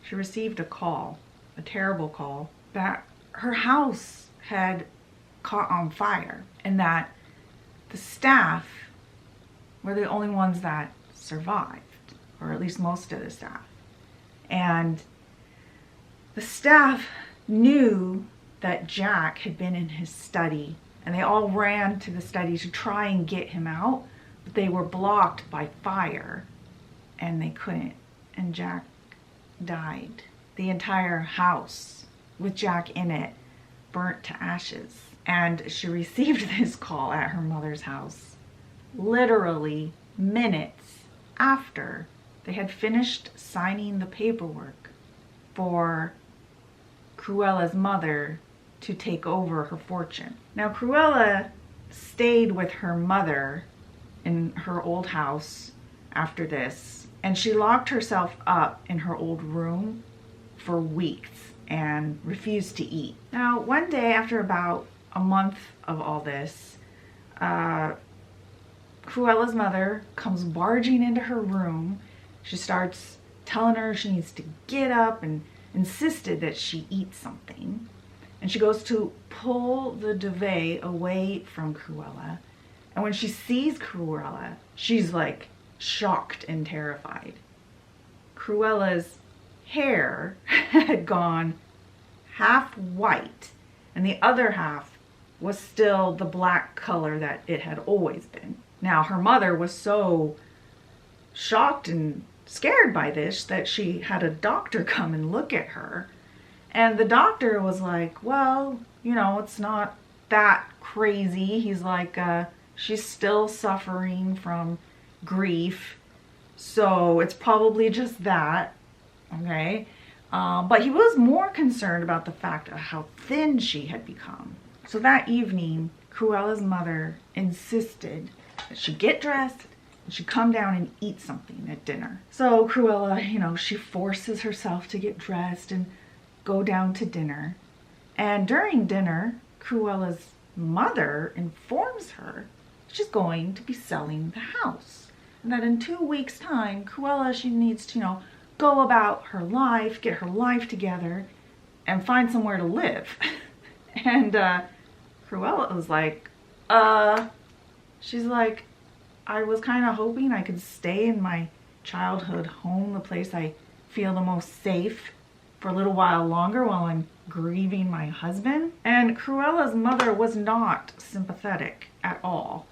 she received a call, a terrible call, that her house had caught on fire and that the staff were the only ones that survived, or at least most of the staff. And the staff knew that Jack had been in his study, and they all ran to the study to try and get him out, but they were blocked by fire and they couldn't, and Jack died. The entire house with Jack in it burnt to ashes. And she received this call at her mother's house literally minutes after they had finished signing the paperwork for Cruella's mother to take over her fortune. Now Cruella stayed with her mother in her old house after this, and she locked herself up in her old room for weeks and refused to eat. Now one day, after about a month of all this, Cruella's mother comes barging into her room. She starts telling her she needs to get up and insisted that she eat something. And she goes to pull the duvet away from Cruella. And when she sees Cruella, she's like shocked and terrified. Cruella's hair had gone half white, and the other half was still the black color that it had always been. Now her mother was so shocked and scared by this that she had a doctor come and look at her. And the doctor was like, well, you know, it's not that crazy. He's like, she's still suffering from grief, so it's probably just that, okay? But he was more concerned about the fact of how thin she had become. So that evening, Cruella's mother insisted that she get dressed and she come down and eat something at dinner. So Cruella, she forces herself to get dressed and go down to dinner. And during dinner, Cruella's mother informs her she's going to be selling the house. And that in 2 weeks' time, Cruella, she needs to, go about her life, get her life together, and find somewhere to live. And Cruella was like, she's like, I was kind of hoping I could stay in my childhood home, the place I feel the most safe, for a little while longer while I'm grieving my husband. And Cruella's mother was not sympathetic at all.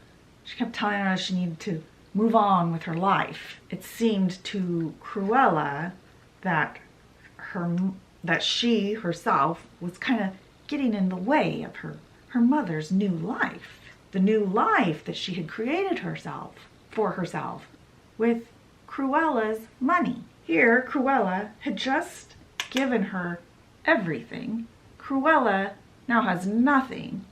She kept telling her she needed to move on with her life. It seemed to Cruella that she herself was kind of getting in the way of her mother's new life. The new life that she had created for herself with Cruella's money. Here, Cruella had just given her everything. Cruella now has nothing,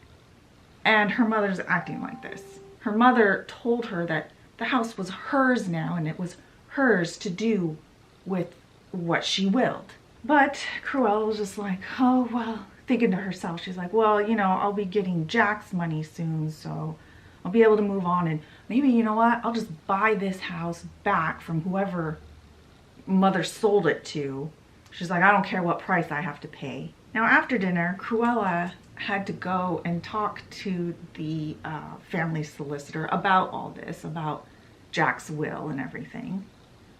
and her mother's acting like this. Her mother told her that the house was hers now, and it was hers to do with what she willed. But Cruella was just like, oh, well, thinking to herself, she's like, well, I'll be getting Jack's money soon, so I'll be able to move on, and maybe, you know what, I'll just buy this house back from whoever mother sold it to. She's like, I don't care what price I have to pay. Now, after dinner, Cruella had to go and talk to the family solicitor about all this, about Jack's will and everything.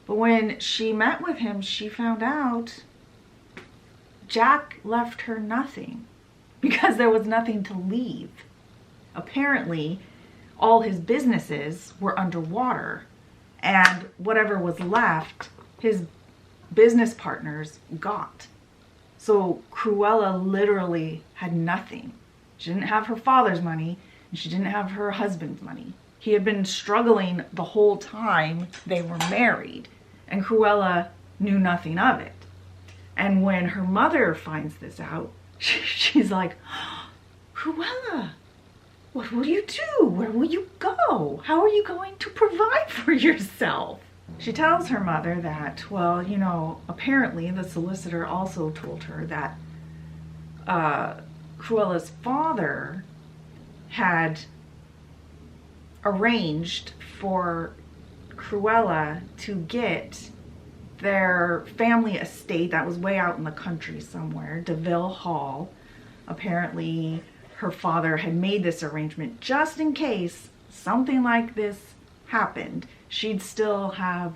But when she met with him, she found out Jack left her nothing because there was nothing to leave. Apparently, all his businesses were underwater, and whatever was left, his business partners got. So Cruella literally had nothing. She didn't have her father's money, and she didn't have her husband's money. He had been struggling the whole time they were married, and Cruella knew nothing of it. And when her mother finds this out, she's like, Cruella, what will you do? Where will you go? How are you going to provide for yourself? She tells her mother that, well, apparently the solicitor also told her that Cruella's father had arranged for Cruella to get their family estate that was way out in the country somewhere, De Vil Hall. Apparently her father had made this arrangement just in case something like this happened. She'd still have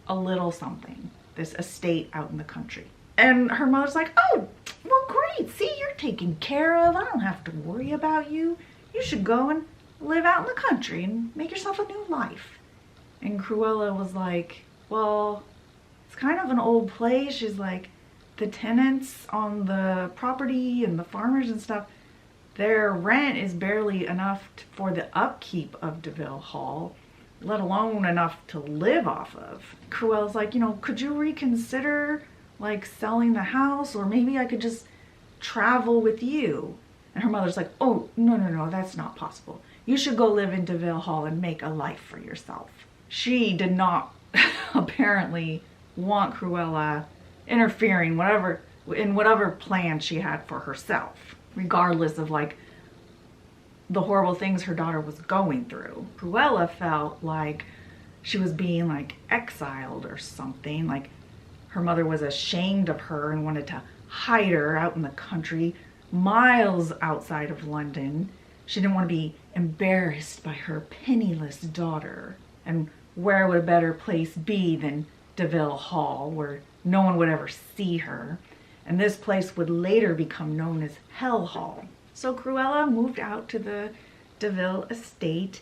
a little something, this estate out in the country. And her mother's like, oh, well, great. See, you're taken care of. I don't have to worry about you. You should go and live out in the country and make yourself a new life. And Cruella was like, well, it's kind of an old place. She's like, the tenants on the property and the farmers and stuff, their rent is barely enough for the upkeep of De Vil Hall, let alone enough to live off of. Cruella's like, could you reconsider like selling the house, or maybe I could just travel with you? And her mother's like, oh, no, that's not possible. You should go live in De Vil Hall and make a life for yourself. She did not apparently want Cruella interfering in whatever plan she had for herself, regardless of like the horrible things her daughter was going through. Cruella felt like she was being like exiled or something, like her mother was ashamed of her and wanted to hide her out in the country, miles outside of London. She didn't want to be embarrassed by her penniless daughter. And where would a better place be than De Vil Hall, where no one would ever see her? And this place would later become known as Hell Hall. So Cruella moved out to the De Vil estate,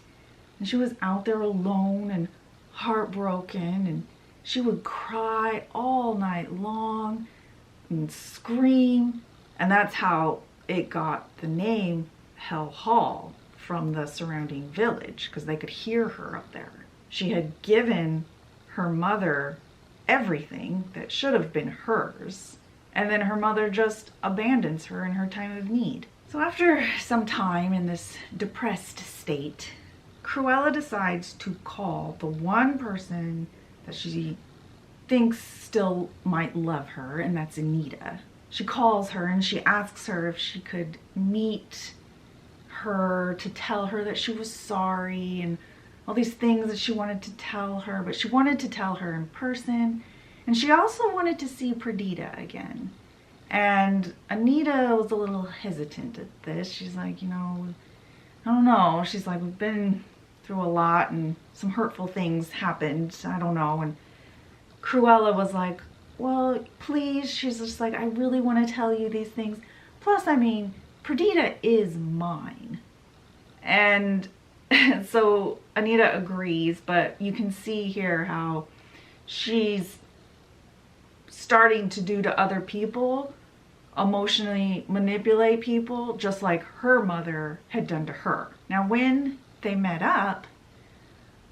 and she was out there alone and heartbroken, and she would cry all night long and scream. And that's how it got the name Hell Hall from the surrounding village, because they could hear her up there. She had given her mother everything that should have been hers, and then her mother just abandons her in her time of need. So after some time in this depressed state, Cruella decides to call the one person that she thinks still might love her, and that's Anita. She calls her and she asks her if she could meet her to tell her that she was sorry and all these things that she wanted to tell her, but she wanted to tell her in person. And she also wanted to see Perdita again. And Anita was a little hesitant at this. She's like, you know, I don't know. She's like, we've been through a lot and some hurtful things happened. I don't know. And Cruella was like, well, please. She's just like, I really want to tell you these things. Plus, I mean, Perdita is mine. And so Anita agrees, but you can see here how she's starting to do to other people, emotionally manipulate people, just like her mother had done to her. Now, when they met up,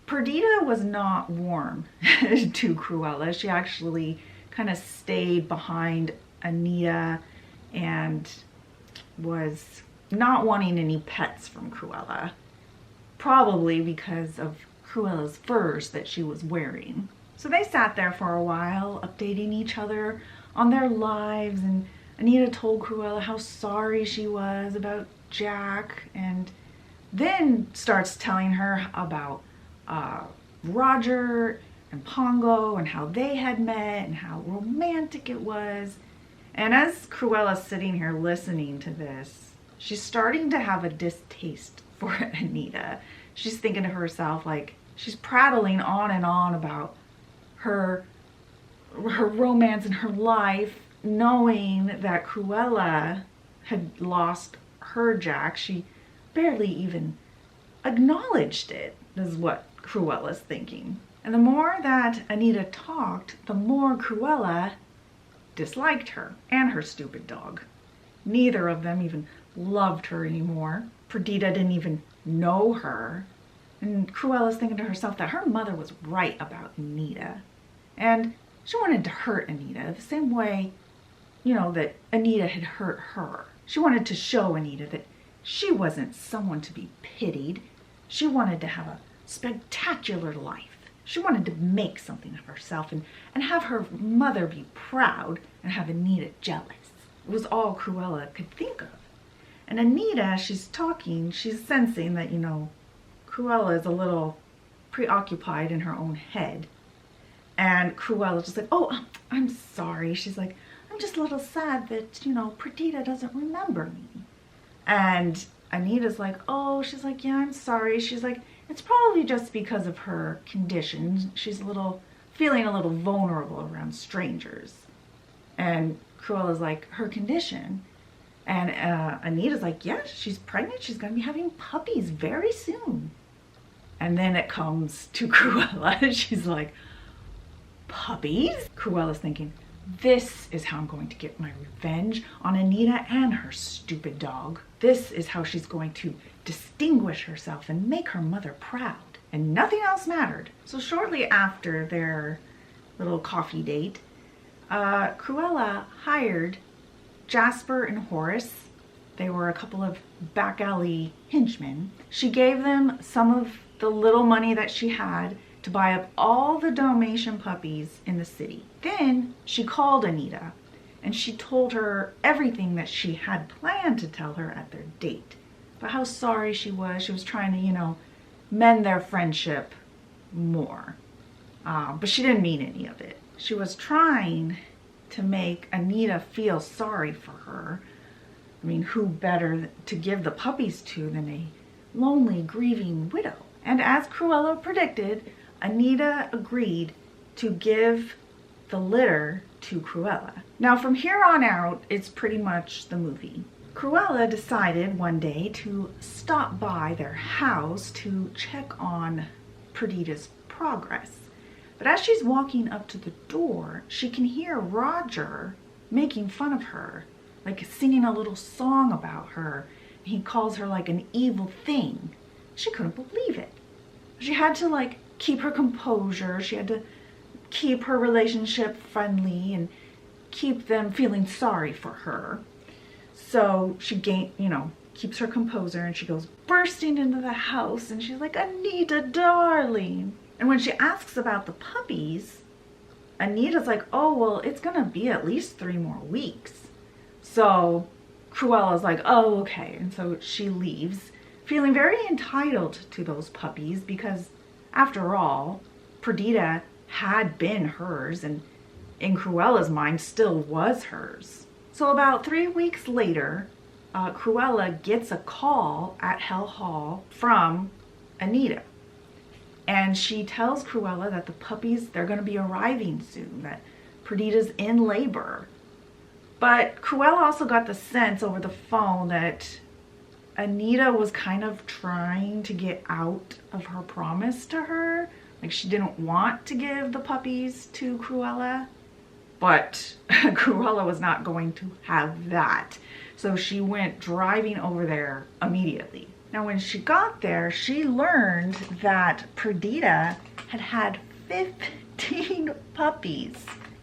Perdita was not warm to Cruella. She actually kind of stayed behind Anita and was not wanting any pets from Cruella, probably because of Cruella's furs that she was wearing. So they sat there for a while, updating each other on their lives, and Anita told Cruella how sorry she was about Jack, and then starts telling her about Roger and Pongo and how they had met and how romantic it was. And as Cruella's sitting here listening to this, she's starting to have a distaste for Anita. She's thinking to herself, like, she's prattling on and on about her romance and her life, knowing that Cruella had lost her Jack. She barely even acknowledged it, is what Cruella's thinking. And the more that Anita talked, the more Cruella disliked her and her stupid dog. Neither of them even loved her anymore. Perdita didn't even know her. And Cruella's thinking to herself that her mother was right about Anita. And she wanted to hurt Anita the same way, you know, that Anita had hurt her. She wanted to show Anita that she wasn't someone to be pitied. She wanted to have a spectacular life. She wanted to make something of herself and have her mother be proud and have Anita jealous. It was all Cruella could think of. And Anita, she's talking, she's sensing that, you know, Cruella is a little preoccupied in her own head. And Cruella's just like, oh, I'm sorry. She's like, I'm just a little sad that, you know, Perdita doesn't remember me. And Anita's like, oh, she's like, yeah, I'm sorry. She's like, it's probably just because of her condition. She's feeling a little vulnerable around strangers. And Cruella's like, her condition? And Anita's like, yeah, she's pregnant. She's going to be having puppies very soon. And then it comes to Cruella. She's like, puppies? Cruella's thinking, this is how I'm going to get my revenge on Anita and her stupid dog. This is how she's going to distinguish herself and make her mother proud. And nothing else mattered. So shortly after their little coffee date, Cruella hired Jasper and Horace. They were a couple of back alley henchmen. She gave them some of the little money that she had to buy up all the Dalmatian puppies in the city. Then she called Anita and she told her everything that she had planned to tell her at their date. But how sorry she was. She was trying to, you know, mend their friendship more. But she didn't mean any of it. She was trying to make Anita feel sorry for her. I mean, who better to give the puppies to than a lonely, grieving widow? And as Cruella predicted, Anita agreed to give the litter to Cruella. Now from here on out, it's pretty much the movie. Cruella decided one day to stop by their house to check on Perdita's progress. But as she's walking up to the door, she can hear Roger making fun of her, like singing a little song about her. He calls her like an evil thing. She couldn't believe it. She had to like keep her composure. She had to keep her relationship friendly and keep them feeling sorry for her. So she keeps her composure, and she goes bursting into the house, and she's like, Anita, darling. And when she asks about the puppies, Anita's like, oh, well, it's gonna be at least 3 more weeks. So Cruella's like, oh, okay. And so she leaves, feeling very entitled to those puppies because, after all, Perdita had been hers, and in Cruella's mind still was hers. So about 3 weeks later, Cruella gets a call at Hell Hall from Anita. And she tells Cruella that the puppies, they're going to be arriving soon, that Perdita's in labor. But Cruella also got the sense over the phone that Anita was kind of trying to get out of her promise to her. Like, she didn't want to give the puppies to Cruella, but Cruella was not going to have that. So she went driving over there immediately. Now, when she got there, she learned that Perdita had had 15 puppies,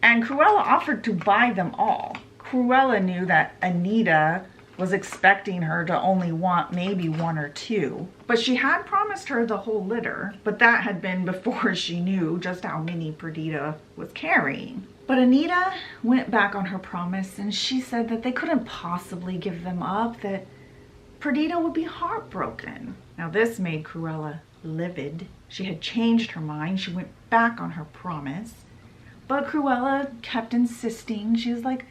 and Cruella offered to buy them all. Cruella knew that Anita was expecting her to only want maybe 1 or 2, but she had promised her the whole litter, but that had been before she knew just how many Perdita was carrying. But Anita went back on her promise, and she said that they couldn't possibly give them up, that Perdita would be heartbroken. Now this made Cruella livid. She had changed her mind. She went back on her promise. But Cruella kept insisting. She was like,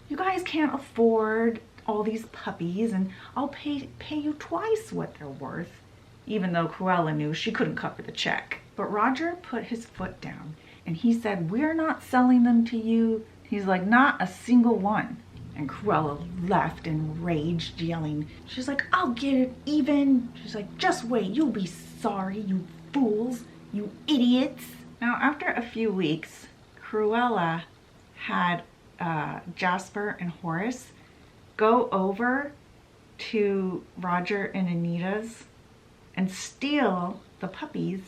you guys can't afford all these puppies, and I'll pay you twice what they're worth. Even though Cruella knew she couldn't cover the check. But Roger put his foot down, and he said, we're not selling them to you. He's like, not a single one. And Cruella left enraged, yelling. She's like, I'll get it even. She's like, just wait, you'll be sorry, you fools, you idiots. Now, after a few weeks, Cruella had Jasper and Horace go over to Roger and Anita's and steal the puppies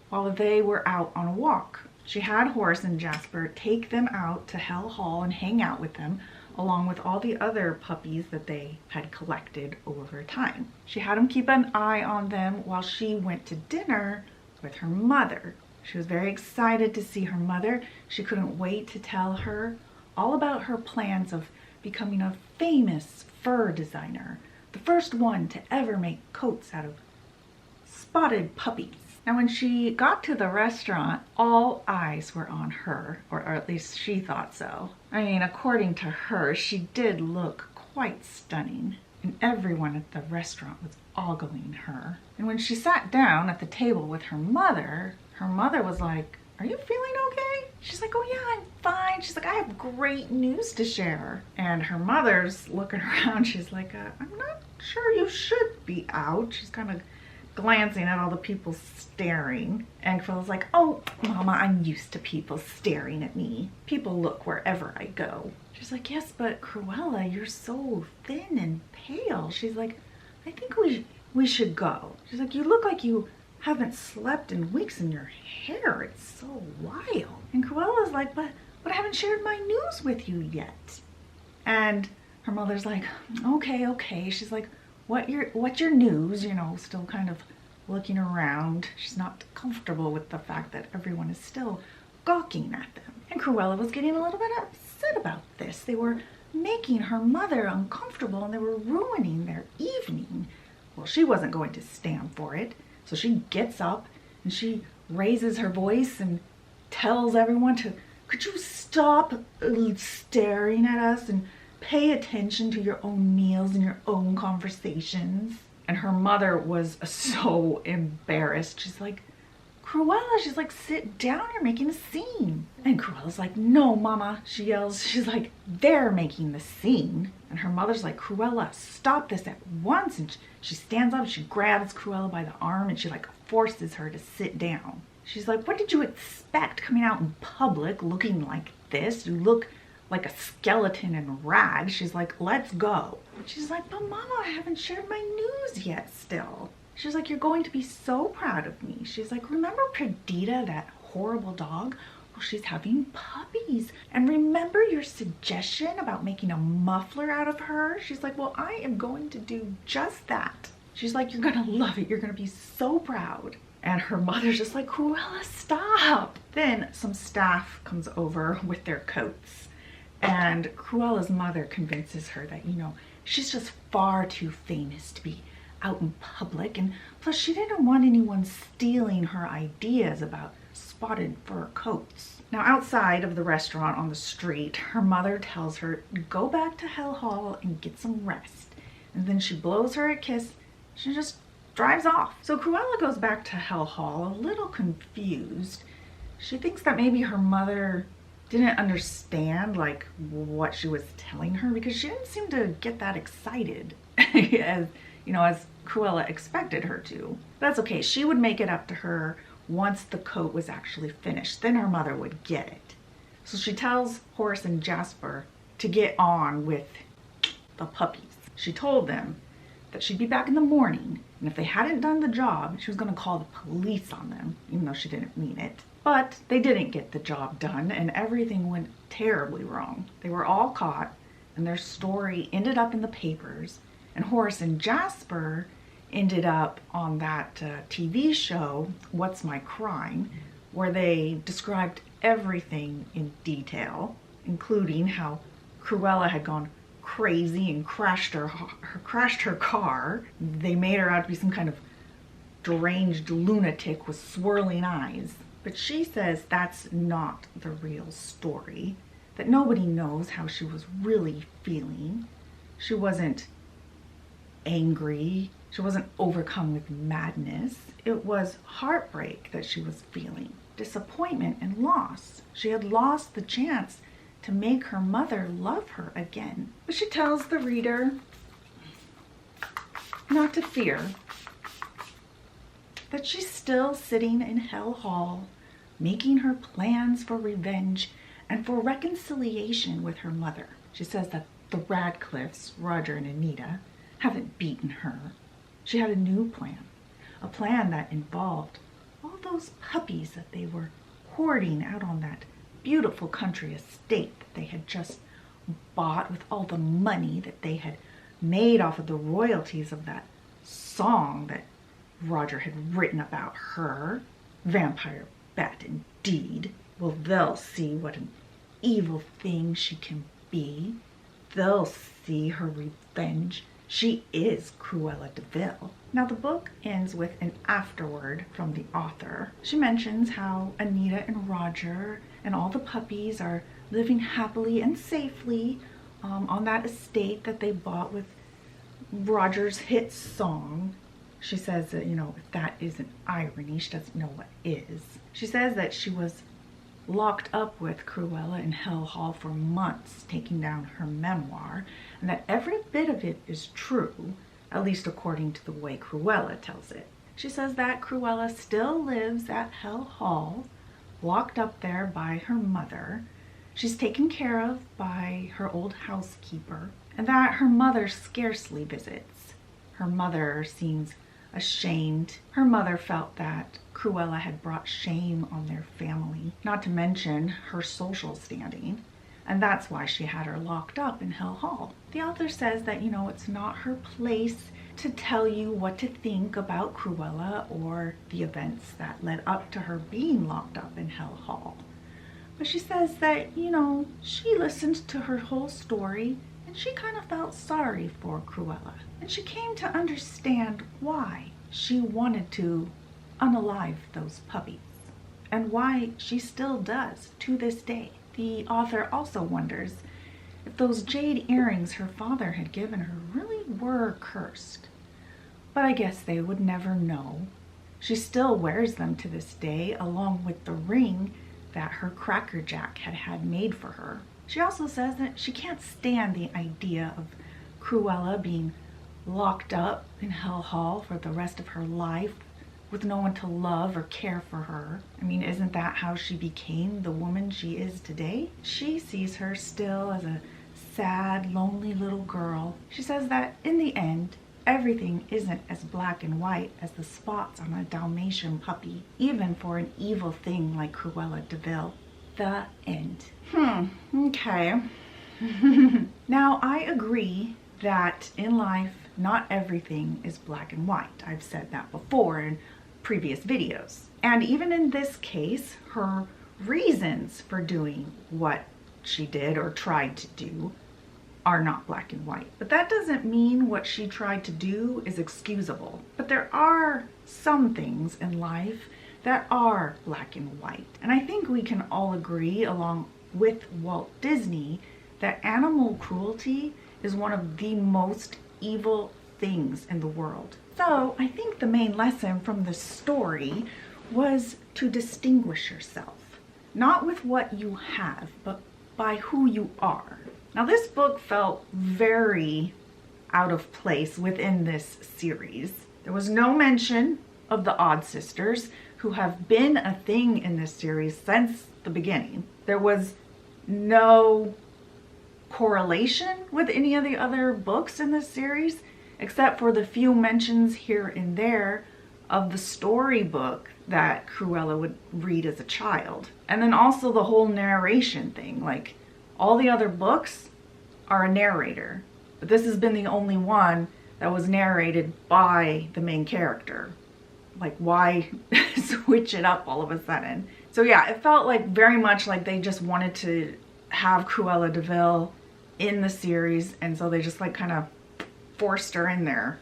while they were out on a walk. She had Horace and Jasper take them out to Hell Hall and hang out with them, along with all the other puppies that they had collected over time. She had them keep an eye on them while she went to dinner with her mother. She was very excited to see her mother. She couldn't wait to tell her all about her plans of becoming a famous fur designer, the first one to ever make coats out of spotted puppies. Now, when she got to the restaurant, all eyes were on her, or at least she thought so. I mean, according to her, she did look quite stunning, and everyone at the restaurant was ogling her. And when she sat down at the table with her mother was like, are you feeling okay? She's like, oh yeah, I'm fine. She's like, I have great news to share. And her mother's looking around. She's like, I'm not sure you should be out. She's kind of glancing at all the people staring. And Cruella's like, oh, Mama, I'm used to people staring at me. People look wherever I go. She's like, yes, but Cruella, you're so thin and pale. She's like, I think we should go. She's like, you look like you haven't slept in weeks and your hair, it's so wild. And Cruella's like, but I haven't shared my news with you yet. And her mother's like, okay. She's like, what's your news? You know, still kind of looking around. She's not comfortable with the fact that everyone is still gawking at them. And Cruella was getting a little bit upset about this. They were making her mother uncomfortable, and they were ruining their evening. Well, she wasn't going to stand for it. So she gets up and she raises her voice and tells everyone could you stop staring at us and pay attention to your own meals and your own conversations? And her mother was so embarrassed. She's like, Cruella, she's like, sit down, you're making a scene. And Cruella's like, no, Mama, she yells. She's like, they're making the scene. And her mother's like, Cruella, stop this at once. And she stands up, she grabs Cruella by the arm, and she like forces her to sit down. She's like, what did you expect coming out in public looking like this? You look like a skeleton in rags. She's like, let's go. She's like, but Mama, I haven't shared my news yet still. She's like, you're going to be so proud of me. She's like, remember Perdita, that horrible dog? Well, she's having puppies. And remember your suggestion about making a muffler out of her? She's like, well, I am going to do just that. She's like, you're gonna love it. You're gonna be so proud. And her mother's just like, Cruella, stop. Then some staff comes over with their coats. And Cruella's mother convinces her that, you know, she's just far too famous to be out in public. And plus she didn't want anyone stealing her ideas about spotted fur coats. Now outside of the restaurant on the street, her mother tells her, go back to Hell Hall and get some rest. And then she blows her a kiss. She just drives off. So Cruella goes back to Hell Hall a little confused. She thinks that maybe her mother didn't understand like what she was telling her, because she didn't seem to get that excited as, you know, as Cruella expected her to. But that's okay. She would make it up to her once the coat was actually finished. Then her mother would get it. So she tells Horace and Jasper to get on with the puppies. She told them that she'd be back in the morning, and if they hadn't done the job, she was going to call the police on them, even though she didn't mean it. But they didn't get the job done, and everything went terribly wrong. They were all caught, and their story ended up in the papers, and Horace and Jasper ended up on that TV show, What's My Crime, where they described everything in detail, including how Cruella had gone crazy and crashed her car. They made her out to be some kind of deranged lunatic with swirling eyes. But she says that's not the real story, that nobody knows how she was really feeling. She wasn't angry. She wasn't overcome with madness. It was heartbreak that she was feeling, disappointment and loss. She had lost the chance to make her mother love her again. But she tells the reader not to fear, that she's still sitting in Hell Hall, making her plans for revenge and for reconciliation with her mother. She says that the Radcliffes, Roger and Anita, haven't beaten her. She had a new plan, a plan that involved all those puppies that they were hoarding out on that beautiful country estate that they had just bought with all the money that they had made off of the royalties of that song that Roger had written about her. Vampire bat indeed. Well, they'll see what an evil thing she can be. They'll see her revenge. She is Cruella De Vil. Now the book ends with an afterword from the author. She mentions how Anita and Roger and all the puppies are living happily and safely on that estate that they bought with Roger's hit song. She says that, you know, if that isn't irony, she doesn't know what is. She says that she was locked up with Cruella in Hell Hall for months, taking down her memoir, and that every bit of it is true, at least according to the way Cruella tells it. She says that Cruella still lives at Hell Hall, locked up there by her mother. She's taken care of by her old housekeeper, and that her mother scarcely visits. Her mother seems ashamed. Her mother felt that Cruella had brought shame on their family, not to mention her social standing, and that's why she had her locked up in Hell Hall. The author says that, you know, it's not her place to tell you what to think about Cruella or the events that led up to her being locked up in Hell Hall. But she says that, you know, she listened to her whole story and she kind of felt sorry for Cruella. And she came to understand why she wanted to unalive those puppies and why she still does to this day. The author also wonders if those jade earrings her father had given her really were cursed. But I guess they would never know. She still wears them to this day, along with the ring that her Cracker Jack had made for her. She also says that she can't stand the idea of Cruella being locked up in Hell Hall for the rest of her life with no one to love or care for her. I mean, isn't that how she became the woman she is today? She sees her still as a sad, lonely little girl. She says that in the end, everything isn't as black and white as the spots on a Dalmatian puppy, even for an evil thing like Cruella De Vil. the end. Okay. Now, I agree that in life, not everything is black and white. I've said that before in previous videos. And even in this case, her reasons for doing what she did or tried to do are not black and white. But that doesn't mean what she tried to do is excusable. But there are some things in life that are black and white. And I think we can all agree, along with Walt Disney, that animal cruelty is one of the most evil things in the world. So I think the main lesson from the story was to distinguish yourself, not with what you have, but by who you are. Now, this book felt very out of place within this series. There was no mention of the Odd Sisters, who have been a thing in this series since the beginning. There was no correlation with any of the other books in this series, except for the few mentions here and there of the storybook that Cruella would read as a child. And then also the whole narration thing. Like, all the other books are a narrator, but this has been the only one that was narrated by the main character. Like, why switch it up all of a sudden? So yeah, it felt like very much like they just wanted to have Cruella De Vil in the series, and so they just like kind of forced her in there.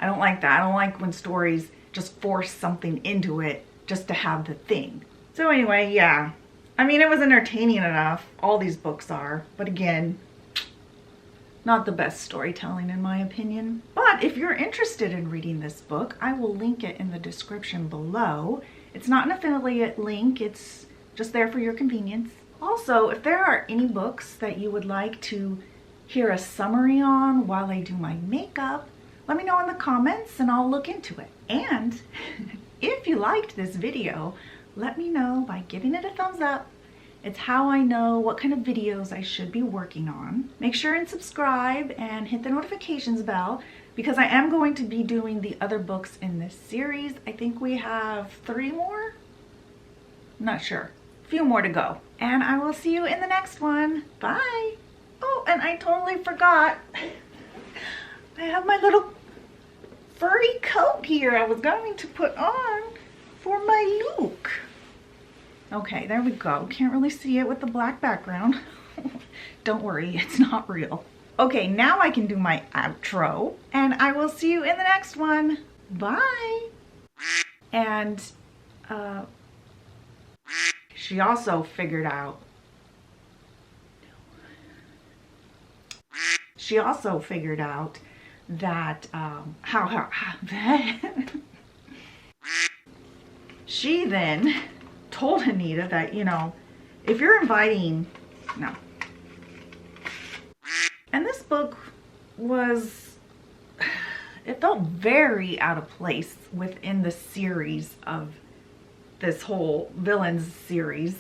I don't like that. I don't like when stories just force something into it just to have the thing. So anyway, yeah. I mean, it was entertaining enough. All these books are. But again, not the best storytelling in my opinion. But if you're interested in reading this book, I will link it in the description below. It's not an affiliate link. It's just there for your convenience. Also, if there are any books that you would like to hear a summary on while I do my makeup, let me know in the comments and I'll look into it. And if you liked this video, let me know by giving it a thumbs up. It's how I know what kind of videos I should be working on. Make sure and subscribe and hit the notifications bell, because I am going to be doing the other books in this series. I think we have 3 more? I'm not sure. A few more to go. And I will see you in the next one. Bye. Oh, and I totally forgot. I have my little furry coat here I was going to put on for my look. Okay, there we go. Can't really see it with the black background. Don't worry, it's not real. Okay, now I can do my outro, and I will see you in the next one. Bye. And she also figured out that she then told Anita that, you know, if you're inviting, no. And this book was, it felt very out of place within the series of this whole villains series.